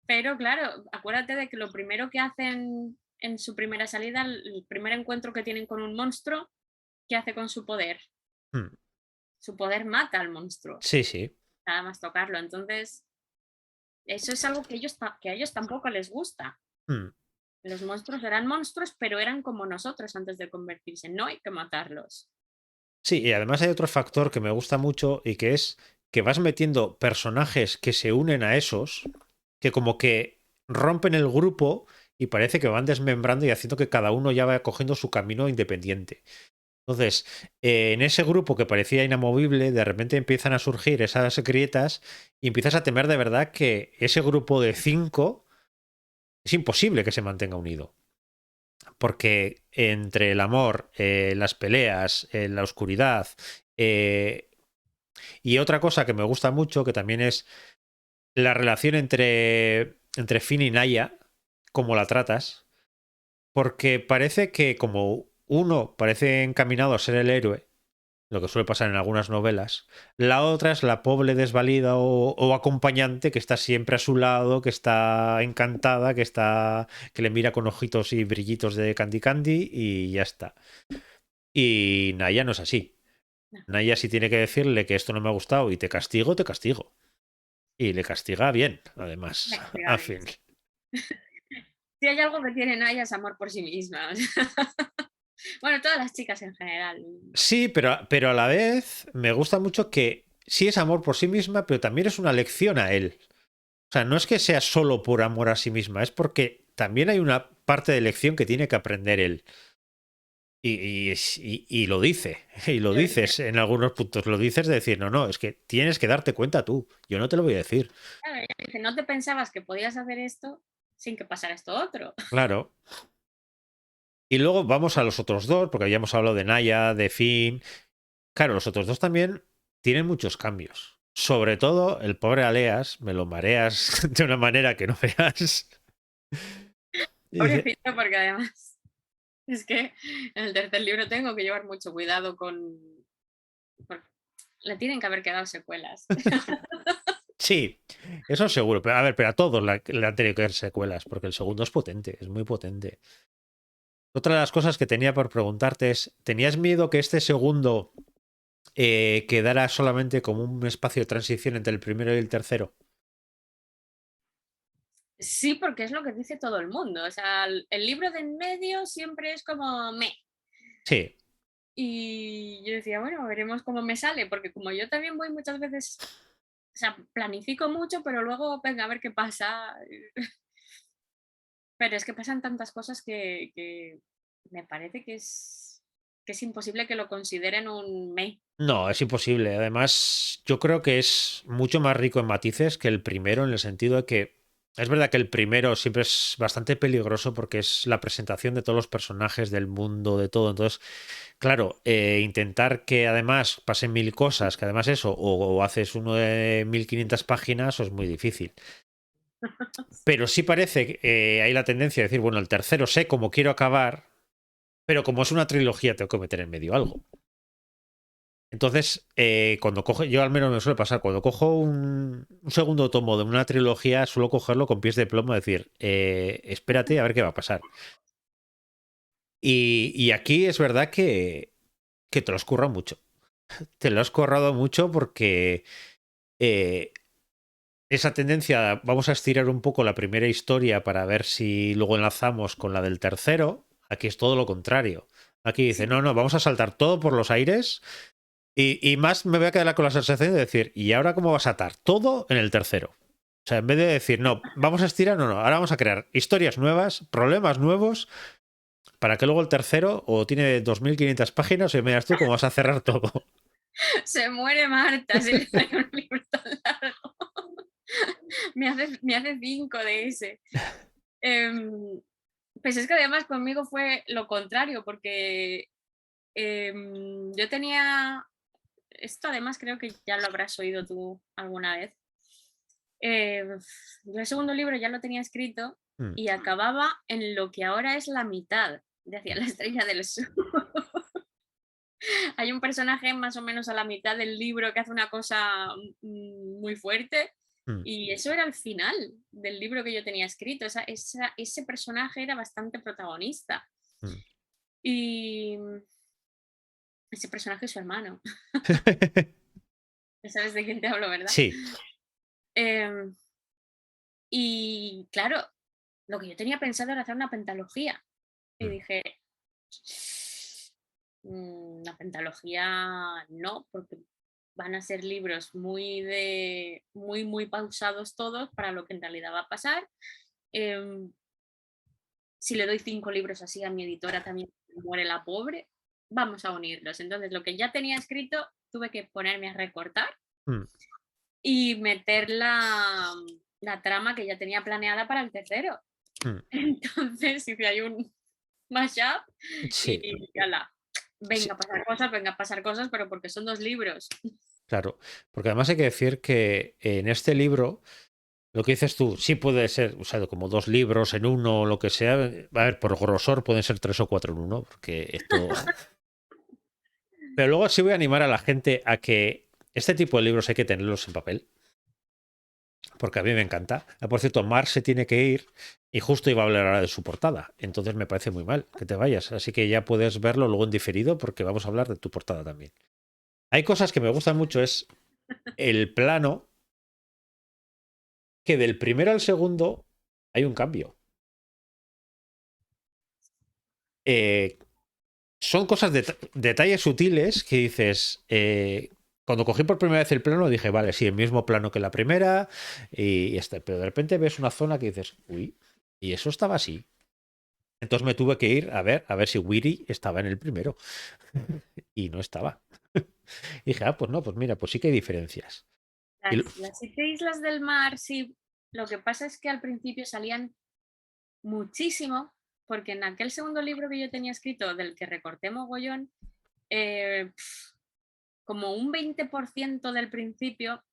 pero claro, acuérdate de que lo primero que hacen en su primera salida, el primer encuentro que tienen con un monstruo, ¿qué hace con su poder? Hmm. su poder mata al monstruo, Sí, sí. nada más tocarlo. Entonces, eso es algo que, que a ellos tampoco les gusta. Mm. Los monstruos eran monstruos, pero eran como nosotros antes de convertirse. No hay que matarlos. Sí, y además hay otro factor que me gusta mucho y que es que vas metiendo personajes que se unen a esos, que como que rompen el grupo y parece que van desmembrando y haciendo que cada uno ya vaya cogiendo su camino independiente. Entonces, en ese grupo que parecía inamovible, de repente empiezan a surgir esas grietas y empiezas a temer de verdad que ese grupo de 5 es imposible que se mantenga unido. Porque entre el amor, las peleas, la oscuridad, eh, y otra cosa que me gusta mucho, que también es la relación entre Finn y Naya, cómo la tratas, porque parece que como uno parece encaminado a ser el héroe, lo que suele pasar en algunas novelas, la otra es la pobre desvalida o acompañante que está siempre a su lado, que está encantada, que le mira con ojitos y brillitos de Candy Candy y ya está. Y Naya no es así. No, Naya sí tiene que decirle que esto no me ha gustado y te castigo, te castigo. Y le castiga bien, además, me castiga a bien. Finn. Si hay algo que tiene Naya es amor por sí misma. Bueno, todas las chicas en general. Sí, pero a la vez me gusta mucho que sí es amor por sí misma, pero también es una lección a él. O sea, no es que sea solo por amor a sí misma, es porque también hay una parte de lección que tiene que aprender él. Y lo dice, y lo Lo dice. dices en algunos puntos, lo dices de decir, no, no, es que tienes que darte cuenta tú, yo no te lo voy a decir. Claro, ella dice, no te pensabas que podías hacer esto sin que pasara esto otro. Claro. Y luego vamos a los otros dos, porque ya hemos hablado de Naya, de Finn. Claro, los otros dos también tienen muchos cambios. Sobre todo el pobre Aleas, me lo mareas de una manera que no veas. Y dice, Pobrecito, porque además es que en el tercer libro tengo que llevar mucho cuidado con... porque le tienen que haber quedado secuelas. sí, eso seguro. Pero a ver, pero a todos le han tenido que dar secuelas, porque el segundo es potente, es muy potente. Otra de las cosas que tenía por preguntarte es, ¿tenías miedo que este segundo quedara solamente como un espacio de transición entre el primero y el tercero? Sí, porque es lo que dice todo el mundo. O sea, el libro de en medio siempre es como me. Sí, Y yo decía, bueno, veremos cómo me sale, porque como yo también voy muchas veces, o sea, planifico mucho, pero luego, venga, a ver qué pasa. Pero es que pasan tantas cosas que me parece que es imposible que lo consideren un me. no, es imposible. Además, yo creo que es mucho más rico en matices que el primero, en el sentido de que es verdad que el primero siempre es bastante peligroso porque es la presentación de todos los personajes del mundo, de todo. Entonces, claro, intentar que además pasen mil cosas, que además eso, o haces uno de 1500 páginas, o es muy difícil. Pero sí parece que hay la tendencia de decir, bueno, el tercero sé cómo quiero acabar, pero como es una trilogía, tengo que meter en medio algo. Entonces, cuando cojo, yo al menos me suele pasar, cuando cojo un segundo tomo de una trilogía, suelo cogerlo con pies de plomo, decir, espérate a ver qué va a pasar. Y aquí es verdad que te lo has currado mucho. Te lo has currado mucho porque eh, esa tendencia, vamos a estirar un poco la primera historia para ver si luego enlazamos con la del tercero. Aquí es todo lo contrario. Aquí dice, Sí, no, no, vamos a saltar todo por los aires. Y más me voy a quedar con la sensación de decir, ¿y ahora cómo vas a atar? Todo en el tercero. O sea, en vez de decir, no, vamos a estirar, no, no, ahora vamos a crear historias nuevas, problemas nuevos, para que luego el tercero o tiene 2500 páginas y me digas tú cómo vas a cerrar todo. se muere Marta si le doy un libro tan largo. Me hace cinco de ese. Em, pues es que además conmigo fue lo contrario, porque yo tenía, esto además creo que ya lo habrás oído tú alguna vez. Yo el segundo libro ya lo tenía escrito Mm, y acababa en lo que ahora es la mitad de Hacia la estrella del sur. Hay un personaje más o menos a la mitad del libro que hace una cosa muy fuerte mm, y eso era el final del libro que yo tenía escrito. Ese personaje era bastante protagonista. mm. Y Ese personaje es su hermano. Ya sabes de quién te hablo, ¿verdad? Sí. Em, y claro, lo que yo tenía pensado era hacer una pentalogía. Y Mm, dije, una pentalogía no, porque van a ser libros muy pausados todos para lo que en realidad va a pasar. Em, si le doy 5 libros así a mi editora también muere la pobre, vamos a unirlos. Entonces, lo que ya tenía escrito, tuve que ponerme a recortar mm, y meter la trama que ya tenía planeada para el tercero. mm. Entonces hice ahí un mashup Sí, y ala, sí, venga a pasar cosas, pero porque son 2 libros. claro. Porque además hay que decir que en este libro, lo que dices tú, sí puede ser usado como dos libros en uno o lo que sea. A ver, por grosor pueden ser tres o cuatro en uno, porque esto. Pero luego sí voy a animar a la gente a que este tipo de libros hay que tenerlos en papel, porque a mí me encanta. Ah, por cierto, Mar se tiene que ir y justo iba a hablar ahora de su portada. Entonces me parece muy mal que te vayas. Así que ya puedes verlo luego en diferido porque vamos a hablar de tu portada también. Hay cosas que me gustan mucho, es el plano, que del primero al segundo hay un cambio. Eh, son cosas, detalles sutiles que dices, cuando cogí por primera vez el plano dije, vale, sí, el mismo plano que la primera y este, pero de repente ves una zona que dices, uy, y eso estaba así. Entonces me tuve que ir a ver si Wiri estaba en el primero y no estaba. Y dije, ah, pues no, pues mira, pues sí que hay diferencias. Y, Las 7 islas del mar, sí. Lo que pasa es que al principio salían muchísimo, porque en aquel segundo libro que yo tenía escrito, del que recorté mogollón, eh, como un 20% del principio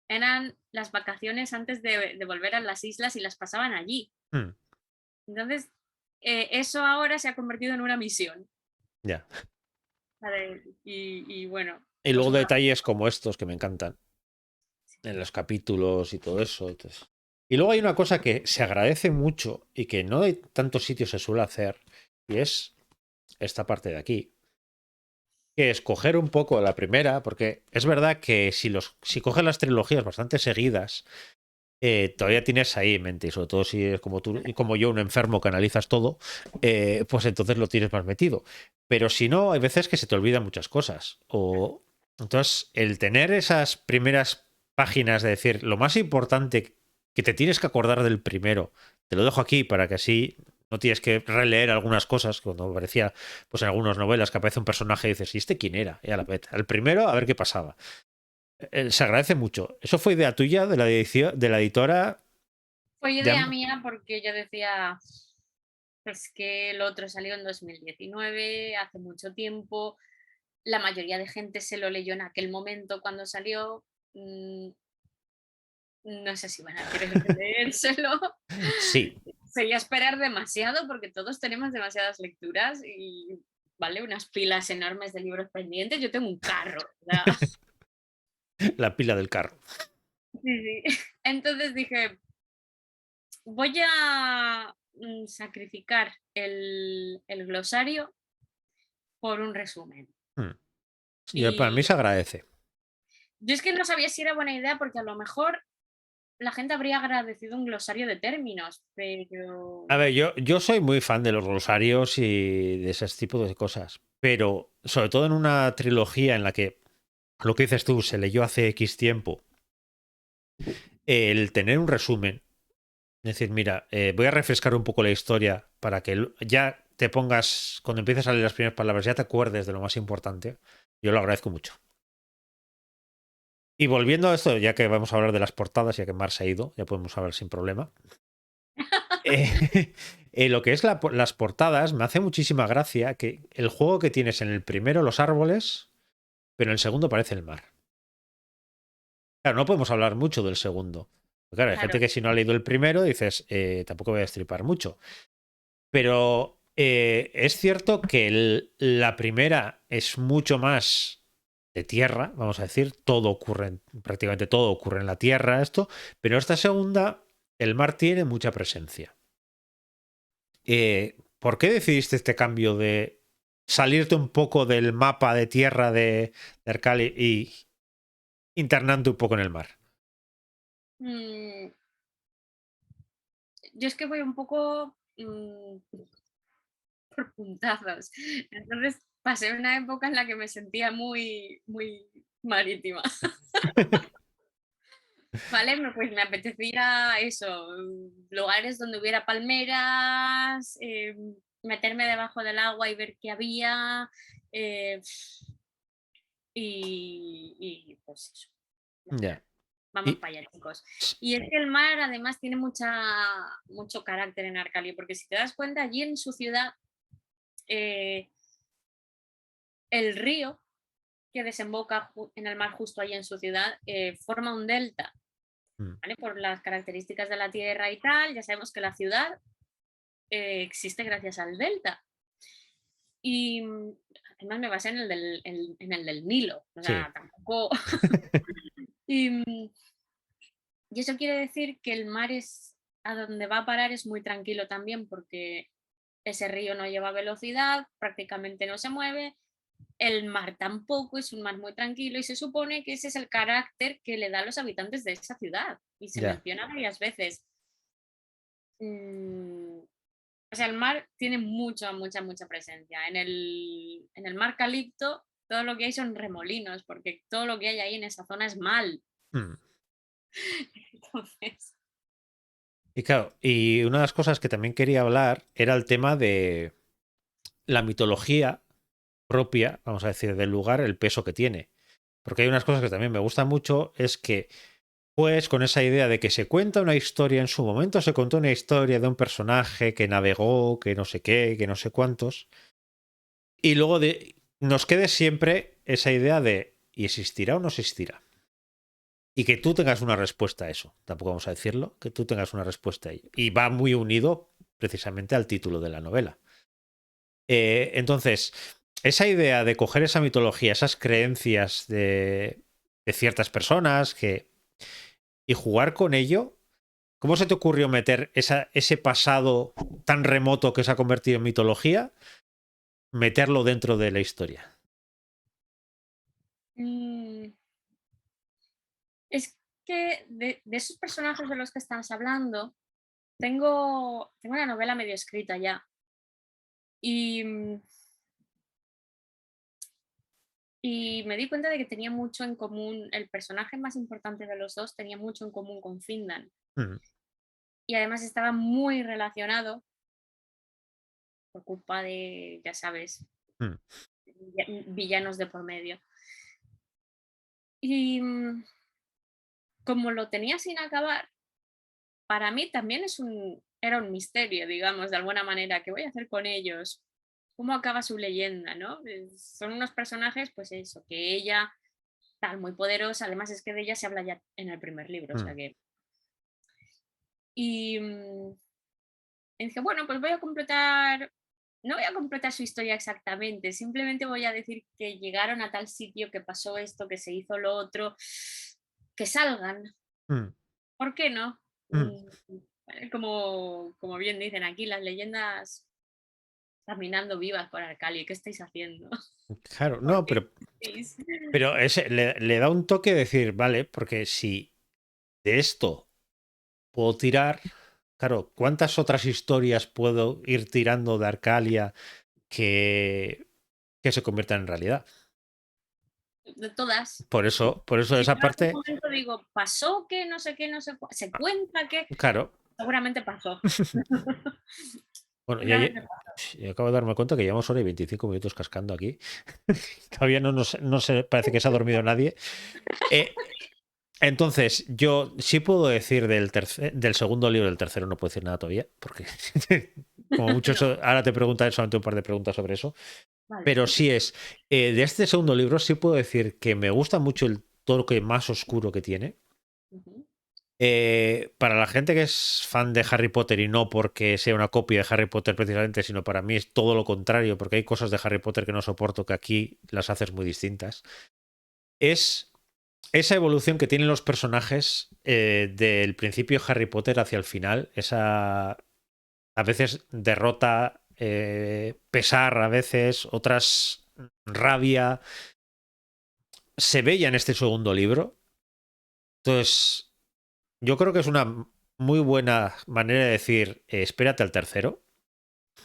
eran las vacaciones antes de volver a las islas y las pasaban allí. mm, Entonces, eso ahora se ha convertido en una misión. ya. Y bueno, Y pues luego otra. detalles como estos que me encantan en los capítulos y todo eso. Entonces. Y luego hay una cosa que se agradece mucho y que no en tantos sitios se suele hacer, y es esta parte de aquí, que es coger un poco la primera, porque es verdad que si coges las trilogías bastante seguidas, todavía tienes ahí en mente, y sobre todo si es como tú y como yo, un enfermo que analizas todo, pues entonces lo tienes más metido. Pero si no, hay veces que se te olvidan muchas cosas. O entonces, el tener esas primeras páginas de decir lo más importante que te tienes que acordar del primero, te lo dejo aquí para que así no tienes que releer algunas cosas, cuando aparecía pues en algunas novelas que aparece un personaje y dices, ¿y este quién era? Y a la vez, al primero a ver qué pasaba. Se agradece mucho. ¿Eso fue idea tuya de la edición, de la editora Fue de idea ambas? mía porque yo decía, es que el otro salió en 2019, hace mucho tiempo, la mayoría de gente se lo leyó en aquel momento cuando salió, no sé si van a querer leérselo. Sí, Sería esperar demasiado porque todos tenemos demasiadas lecturas y, ¿vale? Unas pilas enormes de libros pendientes. Yo tengo un carro, ¿verdad? la pila del carro. Sí, sí. Entonces dije, voy a sacrificar el glosario por un resumen. Hmm. Y para mí Y se agradece. yo es que no sabía si era buena idea porque a lo mejor la gente habría agradecido un glosario de términos, pero A ver, yo soy muy fan de los rosarios y de ese tipo de cosas, pero sobre todo en una trilogía en la que lo que dices tú se leyó hace X tiempo, el tener un resumen, es decir, mira, voy a refrescar un poco la historia para que ya te pongas, cuando empieces a leer las primeras palabras, ya te acuerdes de lo más importante. Yo lo agradezco mucho. Y volviendo a esto, ya que vamos a hablar de las portadas, ya que Mar se ha ido, ya podemos hablar sin problema. Lo que es las portadas, me hace muchísima gracia que el juego que tienes en el primero, los árboles, pero en el segundo parece el mar. Claro, no podemos hablar mucho del segundo. Claro, hay claro, gente que si no ha leído el primero, dices, tampoco voy a destripar mucho. Pero es cierto que la primera es mucho más de tierra, vamos a decir, todo ocurre, prácticamente todo ocurre en la tierra, esto, pero esta segunda, el mar tiene mucha presencia. ¿Por qué decidiste este cambio de salirte un poco del mapa de tierra de Arcalia y internarte un poco en el mar. Mm, yo es que voy un poco por puntazos. Entonces pasé una época en la que me sentía muy, muy marítima. Vale, pues me apetecía eso, lugares donde hubiera palmeras, meterme debajo del agua y ver qué había. eh, y pues eso, ya Ya. está. Vamos Y para allá, chicos. Y es que el mar además tiene mucho carácter en Arcalia, porque si te das cuenta, allí en su ciudad, eh, el río que desemboca en el mar justo allí en su ciudad forma un delta, mm, ¿vale? Por las características de la tierra y tal, ya sabemos que la ciudad existe gracias al delta. Y además me basé en el del Nilo, o sí. sea, tampoco... y, y eso quiere decir que el mar es a donde va a parar es muy tranquilo también porque ese río no lleva velocidad, prácticamente no se mueve, el mar tampoco, es un mar muy tranquilo y se supone que ese es el carácter que le da a los habitantes de esa ciudad y se Ya. menciona varias veces. Mm, o sea, el mar tiene mucha presencia. En el mar Calipto todo lo que hay son remolinos porque todo lo que hay ahí en esa zona es mal. Mm. Entonces, Y claro, y una de las cosas que también quería hablar era el tema de la mitología propia, vamos a decir, del lugar, el peso que tiene. Porque hay unas cosas que también me gustan mucho, es que, pues, con esa idea de que se cuenta una historia en su momento, se contó una historia de un personaje que navegó, que no sé qué, que no sé cuántos, y luego nos quede siempre esa idea de, ¿y existirá o no existirá? Y que tú tengas una respuesta a eso, tampoco vamos a decirlo, que tú tengas una respuesta a ello. Y va muy unido precisamente al título de la novela. Entonces, esa idea de coger esa mitología, esas creencias de ciertas personas y jugar con ello, ¿cómo se te ocurrió meter ese pasado tan remoto que se ha convertido en mitología, meterlo dentro de la historia? mm, es que de esos personajes de los que estás hablando, tengo una novela medio escrita ya. Y, y me di cuenta de que tenía mucho en común, el personaje más importante de los dos tenía mucho en común con Findan. Mm, Y además estaba muy relacionado por culpa de, ya sabes, mm, villanos de por medio. Y como lo tenía sin acabar, para mí también era un misterio, digamos, de alguna manera. ¿Qué voy a hacer con ellos? ¿Cómo acaba su leyenda, no? Son unos personajes, pues eso, que ella, tal, muy poderosa, además es que de ella se habla ya en el primer libro, o sea mm. que... Y y dije, bueno, pues voy a completar, no voy a completar su historia exactamente, simplemente voy a decir que llegaron a tal sitio, que pasó esto, que se hizo lo otro, que salgan, Mm, ¿por qué no? mm. Como bien dicen aquí, las leyendas caminando vivas por Arcalia, ¿qué estáis haciendo? Claro, ¿Por no, qué existís? pero le da un toque decir, vale, porque si de esto puedo tirar, claro, ¿cuántas otras historias puedo ir tirando de Arcalia que se conviertan en realidad? De todas. Por eso Y yo esa en algún parte, momento digo, pasó que no sé qué, no sé se cuenta que claro. seguramente pasó. Bueno, Seguramente pasó. yo acabo de darme cuenta que llevamos hora y 25 minutos cascando aquí. Todavía no se parece que se ha dormido nadie. Eh, entonces, yo sí puedo decir del segundo libro, del tercero no puedo decir nada todavía, porque como mucho No, ahora te preguntaré solamente un par de preguntas sobre eso. vale. Pero sí es, de este segundo libro sí puedo decir que me gusta mucho el toque más oscuro que tiene. Ujú. Para la gente que es fan de Harry Potter y no porque sea una copia de Harry Potter precisamente, sino para mí es todo lo contrario, porque hay cosas de Harry Potter que no soporto que aquí las haces muy distintas, es esa evolución que tienen los personajes del principio de Harry Potter hacia el final, esa a veces derrota pesar a veces, otras rabia, se ve ya en este segundo libro. Entonces, yo creo que es una muy buena manera de decir, espérate al tercero.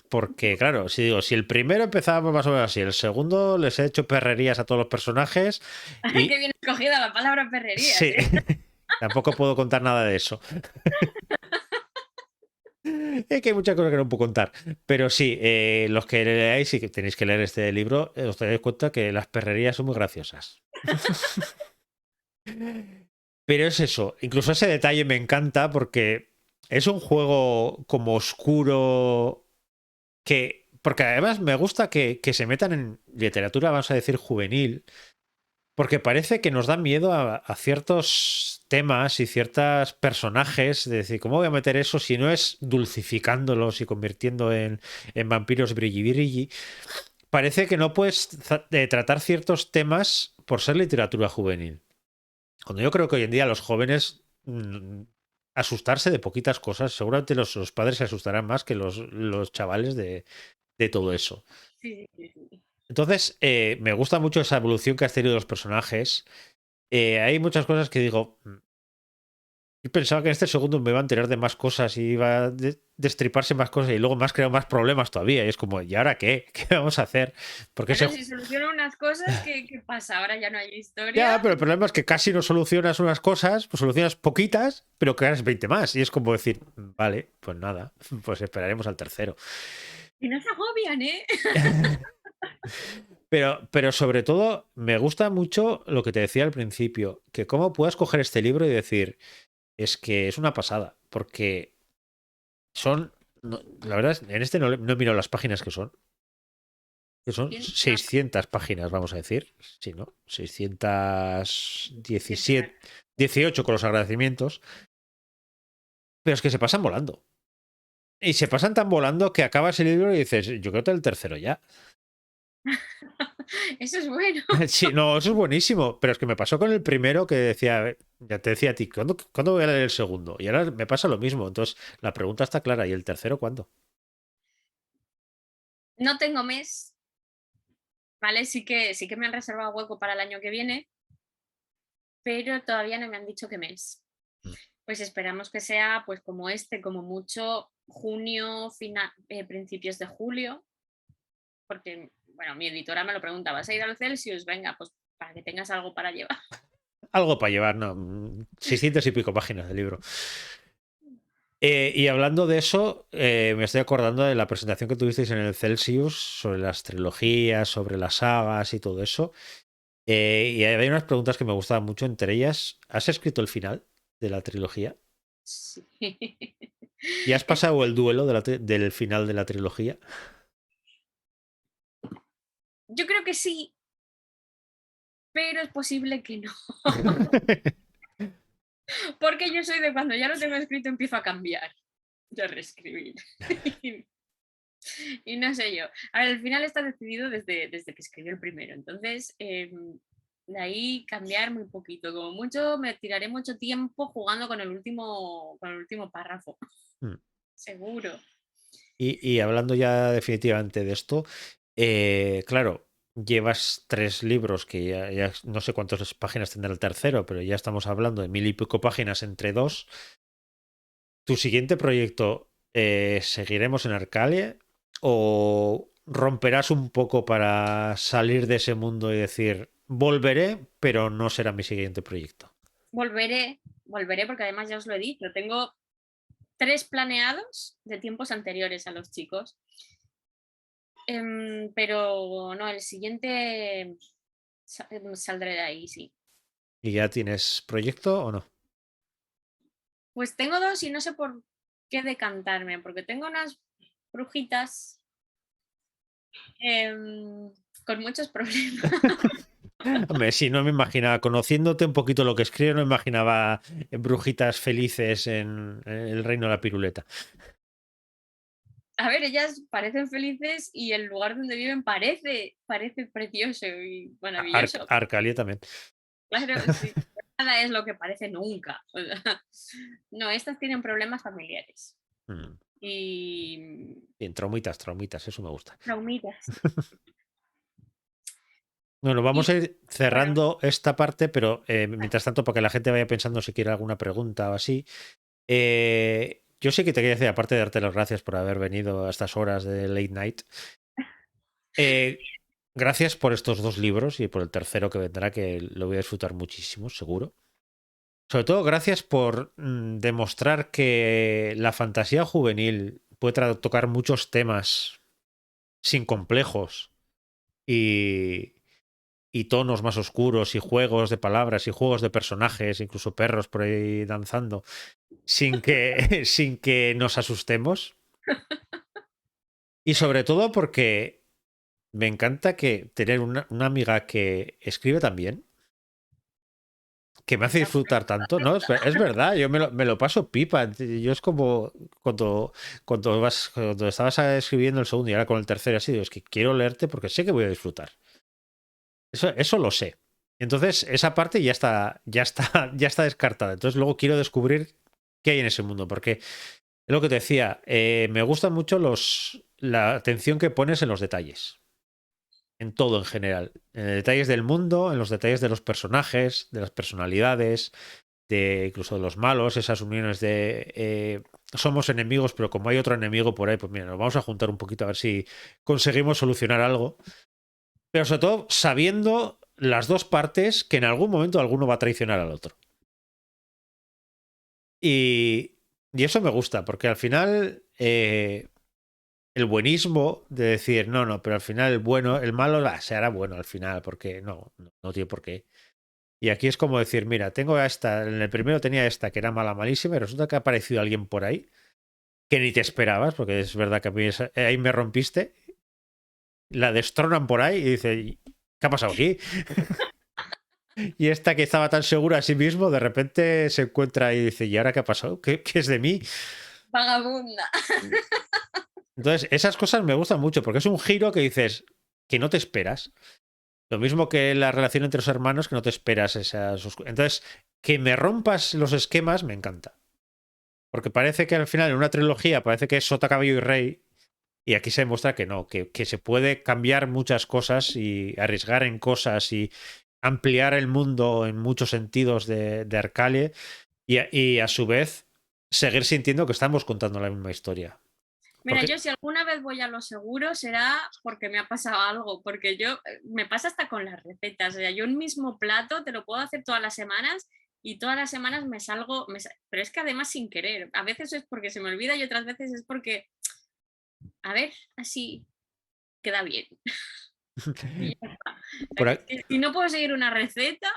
Porque, claro, si digo, si el primero empezaba más o menos así, el segundo les he hecho perrerías a todos los personajes Qué y bien escogida la palabra perrerías, sí, ¿eh? tampoco puedo contar nada de eso. Es que hay muchas cosas que no puedo contar. Pero sí, los que leáis y que tenéis que leer este libro, os daréis cuenta que las perrerías son muy graciosas. Pero es eso, incluso ese detalle me encanta porque es un juego como oscuro que... Porque además me gusta que se metan en literatura, vamos a decir, juvenil, porque parece que nos da miedo a ciertos temas y ciertos personajes, de decir, ¿cómo voy a meter eso si no es dulcificándolos y convirtiendo en vampiros brilli brilli? Parece que no puedes tratar ciertos temas por ser literatura juvenil. Cuando yo creo que hoy en día los jóvenes asustarse de poquitas cosas, seguramente los padres se asustarán más que los chavales de todo eso. Sí, sí, sí. Entonces, me gusta mucho esa evolución que has tenido los personajes. Hay muchas cosas que digo. Yo pensaba que en este segundo me iba a enterar de más cosas y iba a destriparse más cosas y luego me has creado más problemas todavía. Y es como, ¿y ahora qué? ¿Qué vamos a hacer? Porque ese... Bueno, si soluciono unas cosas, ¿qué pasa? Ahora ya no hay Ya, historia. pero el problema es que casi no solucionas unas cosas, pues solucionas poquitas, pero creas 20 más. Y es como decir, vale, pues nada, pues esperaremos al tercero. Y no se agobian, ¿eh? Pero sobre todo, me gusta mucho lo que te decía al principio, que cómo puedas coger este libro y decir, es que es una pasada, porque son, la verdad, en este no he mirado las páginas que son 600 páginas, vamos a decir, sí, ¿no? 617, 18 con los agradecimientos, pero es que se pasan volando. Y se pasan tan volando que acabas el libro y dices, yo creo que el tercero ya. Eso es bueno. Sí, no, eso es buenísimo, pero es que me pasó con el primero que decía, ya te decía a ti, ¿cuándo voy a leer el segundo? Y ahora me pasa lo mismo, entonces la pregunta está clara, ¿y el tercero cuándo? No tengo mes, ¿vale? Sí que me han reservado hueco para el año que viene, pero todavía no me han dicho qué mes. Mm. Pues esperamos que sea, pues como este, como mucho, junio, principios de julio, porque, bueno, mi editora me lo pregunta, ¿vas a ir al Celsius? Venga, pues para que tengas algo para llevar. Algo para llevar, ¿no? 600 y pico páginas de libro. Y hablando de eso, me estoy acordando de la presentación que tuvisteis en el Celsius sobre las trilogías, sobre las sagas y todo eso. Y hay unas preguntas que me gustaban mucho, entre ellas, ¿has escrito el final de la trilogía? Sí. ¿Y has Es- pasado el duelo del final de la trilogía? yo creo que sí, pero es posible que no. Porque yo soy de cuando ya lo tengo escrito empiezo a cambiar, de reescribir. Y no sé yo. A ver, al final está decidido desde que escribí el primero. Entonces, de ahí cambiar muy poquito. Como mucho, me tiraré mucho tiempo jugando con el último párrafo. Mm. Seguro. Y hablando ya definitivamente de esto, claro, llevas 3 libros que ya no sé cuántas páginas tendrá el tercero, pero ya estamos hablando de 1000 y pico páginas entre dos. ¿Tu siguiente proyecto seguiremos en Arcalia o romperás un poco para salir de ese mundo y decir, volveré, pero no será mi siguiente proyecto? Volveré porque además ya os lo he dicho. Tengo 3 planeados de tiempos anteriores a los chicos. Pero no, el siguiente saldré de ahí, sí. ¿Y ya tienes proyecto o no? Pues tengo 2 y no sé por qué decantarme, porque tengo unas brujitas con muchos problemas. Hombre, sí, no me imaginaba, conociéndote un poquito lo que escribo, no me imaginaba brujitas felices en el reino de la piruleta. A ver, ellas parecen felices y el lugar donde viven parece precioso y maravilloso. Arcalia también. Claro, sí. Nada es lo que parece nunca. O sea, no, estas tienen problemas familiares. Mm. y Bien, traumitas, eso me gusta. traumitas. Bueno, Y vamos a ir bueno, cerrando esta parte, pero mientras tanto, para que la gente vaya pensando si quiere alguna pregunta o así, yo sí que te quería decir, aparte de darte las gracias por haber venido a estas horas de late night, eh, gracias por estos 2 libros y por el tercero que vendrá, que lo voy a disfrutar muchísimo, seguro. Sobre todo, gracias por demostrar que la fantasía juvenil puede tocar muchos temas sin complejos y, y tonos más oscuros y juegos de palabras y juegos de personajes, incluso perros por ahí danzando, sin que nos asustemos. Y sobre todo porque me encanta que tener una amiga que escribe también, que me hace esa disfrutar tanto, ¿no? Es verdad, yo me lo paso pipa. Yo es como cuando estabas escribiendo el segundo y ahora con el tercero, así, digo, es que quiero leerte porque sé que voy a disfrutar. Eso lo sé. Entonces, esa parte ya está descartada. Entonces, luego quiero descubrir qué hay en ese mundo, porque es lo que te decía, me gustan mucho la atención que pones en los detalles. En todo en general. En los detalles del mundo, en los detalles de los personajes, de las personalidades, de incluso de los malos, esas uniones de somos enemigos, pero como hay otro enemigo por ahí, pues mira, nos vamos a juntar un poquito a ver si conseguimos solucionar algo. Pero sobre todo sabiendo las dos partes que en algún momento alguno va a traicionar al otro. Y, y eso me gusta, porque al final el buenismo de decir, no, no, pero al final el bueno, el malo se hará bueno al final, porque no tiene por qué. Y aquí es como decir, mira, tengo esta, en el primero tenía esta que era mala, malísima, y resulta que ha aparecido alguien por ahí que ni te esperabas, porque es verdad que a mí ahí me rompiste, la destronan por ahí y dice, ¿qué ha pasado aquí? Y esta que estaba tan segura a sí mismo, de repente se encuentra y dice, ¿y ahora qué ha pasado? ¿Qué es de mí? vagabunda. Entonces, esas cosas me gustan mucho, porque es un giro que dices, que no te esperas. Lo mismo que la relación entre los hermanos, que no te esperas esas... Entonces, que me rompas los esquemas me encanta. Porque parece que al final en una trilogía parece que es sota, caballo y rey. Y aquí se demuestra que no, que se puede cambiar muchas cosas y arriesgar en cosas y ampliar el mundo en muchos sentidos de Arcalie y a su vez seguir sintiendo que estamos contando la misma historia. Mira, Porque yo si alguna vez voy a lo seguro será porque me ha pasado algo, porque yo me pasa hasta con las recetas. O sea, yo un mismo plato te lo puedo hacer todas las semanas y todas las semanas me salgo, pero es que además sin querer. A veces es porque se me olvida y otras veces es porque, a ver, así queda bien. Y ya está. O sea, por, que a- es que si no puedo seguir una receta,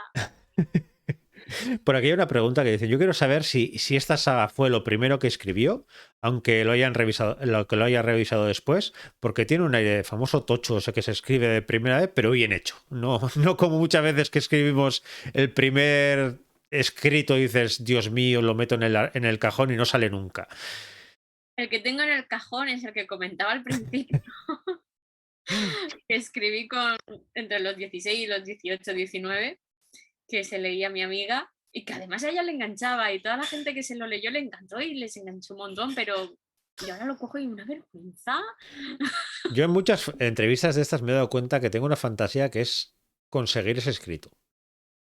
por aquí hay una pregunta que dice, yo quiero saber si esta saga fue lo primero que escribió, aunque lo hayan revisado, lo que lo haya revisado después, porque tiene un aire de famoso tocho, o sea, que se escribe de primera vez, pero bien hecho. No, no como muchas veces que escribimos el primer escrito y dices, Dios mío, lo meto en el cajón y no sale nunca. el que tengo en el cajón es el que comentaba al principio, que escribí entre los 16 y los 18, 19, que se leía a mi amiga y que además a ella le enganchaba y toda la gente que se lo leyó le encantó y les enganchó un montón, pero yo ahora lo cojo y una vergüenza. Yo en muchas entrevistas de estas me he dado cuenta que tengo una fantasía que es conseguir ese escrito.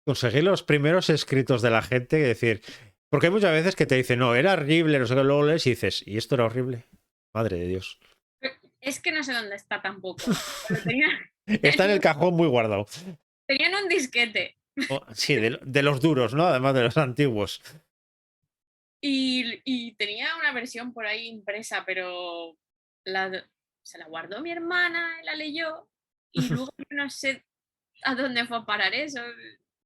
Conseguir los primeros escritos de la gente y decir, porque hay muchas veces que te dicen, no, era horrible, no sé qué, luego lees y dices, ¿y esto era horrible? Madre de Dios. Es que no sé dónde está tampoco. Pero tenía, Está en el cajón muy guardado. tenían un disquete Sí, de los duros, ¿no? Además de los antiguos. y tenía una versión por ahí impresa, pero se la guardó mi hermana, la leyó y luego yo no sé a dónde fue a parar eso.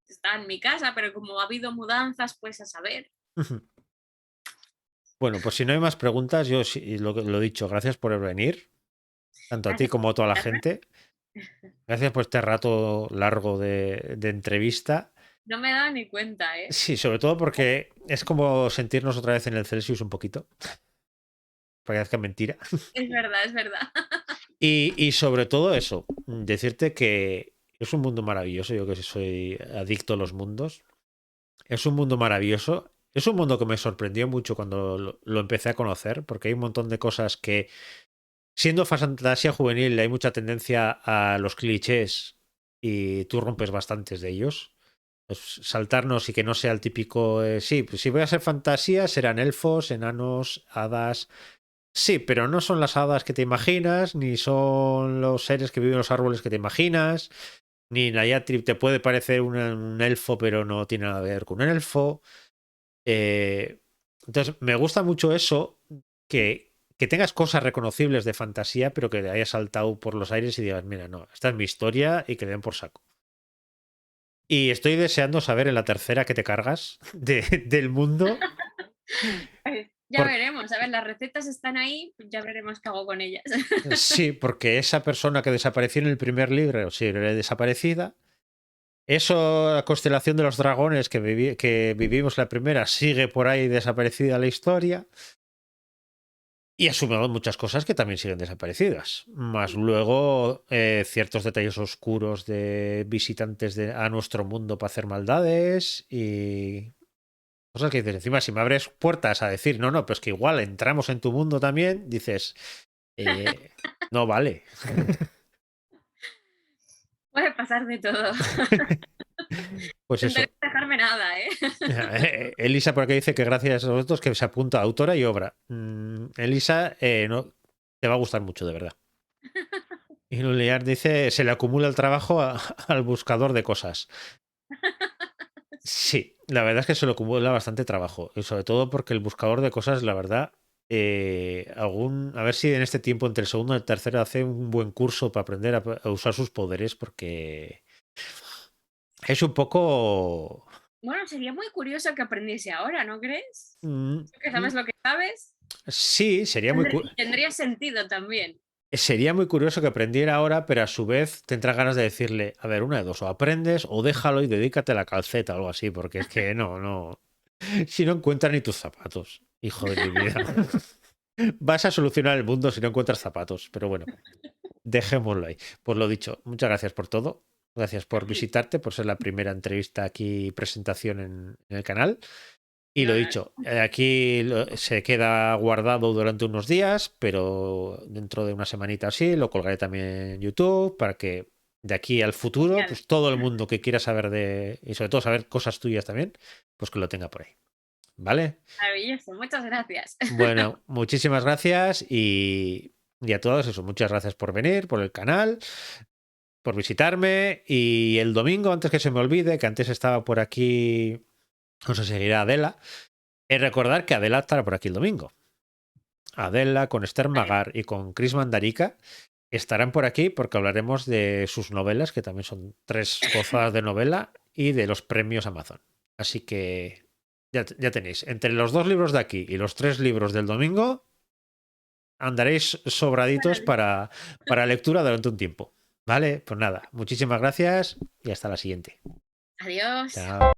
Está en mi casa, pero como ha habido mudanzas, pues a saber. Bueno, pues si no hay más preguntas, yo sí, lo he dicho, gracias por venir, tanto a ti Gracias por como a toda la invitarme. gente. Gracias por este rato largo de entrevista. No me he dado ni cuenta, ¿eh? Sí, sobre todo porque es como sentirnos otra vez en el Celsius un poquito. Parece mentira. Es verdad, es verdad. Y sobre todo eso, decirte que es un mundo maravilloso. Yo que soy adicto a los mundos. Es un mundo maravilloso Es un mundo que me sorprendió mucho cuando lo empecé a conocer, porque hay un montón de cosas que, siendo fantasía juvenil, hay mucha tendencia a los clichés y tú rompes bastantes de ellos. Pues saltarnos y que no sea el típico, sí, pues si voy a ser fantasía, serán elfos, enanos, hadas. Sí, pero no son las hadas que te imaginas, ni son los seres que viven en los árboles que te imaginas, ni Nayatrip te puede parecer un elfo, pero no tiene nada que ver con un elfo. Eh, entonces, me gusta mucho eso, que tengas cosas reconocibles de fantasía, pero que te hayas saltado por los aires y digas, mira, no, esta es mi historia y que le den por saco. Y estoy deseando saber en la tercera que te cargas del mundo. Pues ya Porque, veremos, a ver, las recetas están ahí, pues ya veremos qué hago con ellas. sí, porque esa persona que desapareció en el primer libro sigue desaparecida. Eso, la constelación de los dragones que vivimos la primera, sigue por ahí desaparecida la historia. Y asumimos muchas cosas que también siguen desaparecidas. Más luego ciertos detalles oscuros de visitantes a nuestro mundo para hacer maldades y cosas que dices, encima, si me abres puertas a decir, no, no, pues que igual entramos en tu mundo también, dices, eh, no vale. Puede pasar de todo. Pues No eso. interesa dejarme nada, ¿eh? Elisa por aquí dice que gracias a vosotros que se apunta a autora y obra. Elisa, no, te va a gustar mucho, de verdad. Y Nuliar dice, se le acumula el trabajo al buscador de cosas. Sí, la verdad es que se le acumula bastante trabajo. Y sobre todo porque el buscador de cosas, la verdad, a ver si en este tiempo entre el segundo y el tercero hace un buen curso para aprender a usar sus poderes, porque es un poco... Bueno, sería muy curioso que aprendiese ahora, ¿no crees? mm, Tú que mm, sabes lo que sabes, sí, tendría sentido también. sería muy curioso que aprendiera ahora, pero a su vez tendrá ganas de decirle, a ver, una de dos, o aprendes o déjalo y dedícate a la calceta o algo así, porque es que no, no. Si no encuentras ni tus zapatos, hijo de mi vida. Vas a solucionar el mundo si no encuentras zapatos, pero bueno, dejémoslo ahí. Pues lo dicho, muchas gracias por todo. Gracias por visitarte, por ser la primera entrevista aquí, presentación en el canal. Y lo No, no, dicho, aquí se queda guardado durante unos días, pero dentro de una semanita así lo colgaré también en YouTube para que de aquí al futuro, genial, pues todo el mundo que quiera saber y sobre todo saber cosas tuyas también, pues que lo tenga por ahí. ¿Vale? maravilloso, muchas gracias. Bueno, muchísimas gracias y a todos eso, muchas gracias por venir, por el canal, por visitarme y el domingo, antes que se me olvide, que antes estaba por aquí, nos seguirá Adela. Es recordar que Adela estará por aquí el domingo. Adela con Esther Magar y con Chris Mandarica estarán por aquí porque hablaremos de sus novelas, que también son 3 gozadas de novela, y de los premios Amazon. Así que ya tenéis, entre los 2 libros de aquí y los 3 libros del domingo, andaréis sobraditos para lectura durante un tiempo. ¿Vale? Pues nada, muchísimas gracias y hasta la siguiente. Adiós. Chao.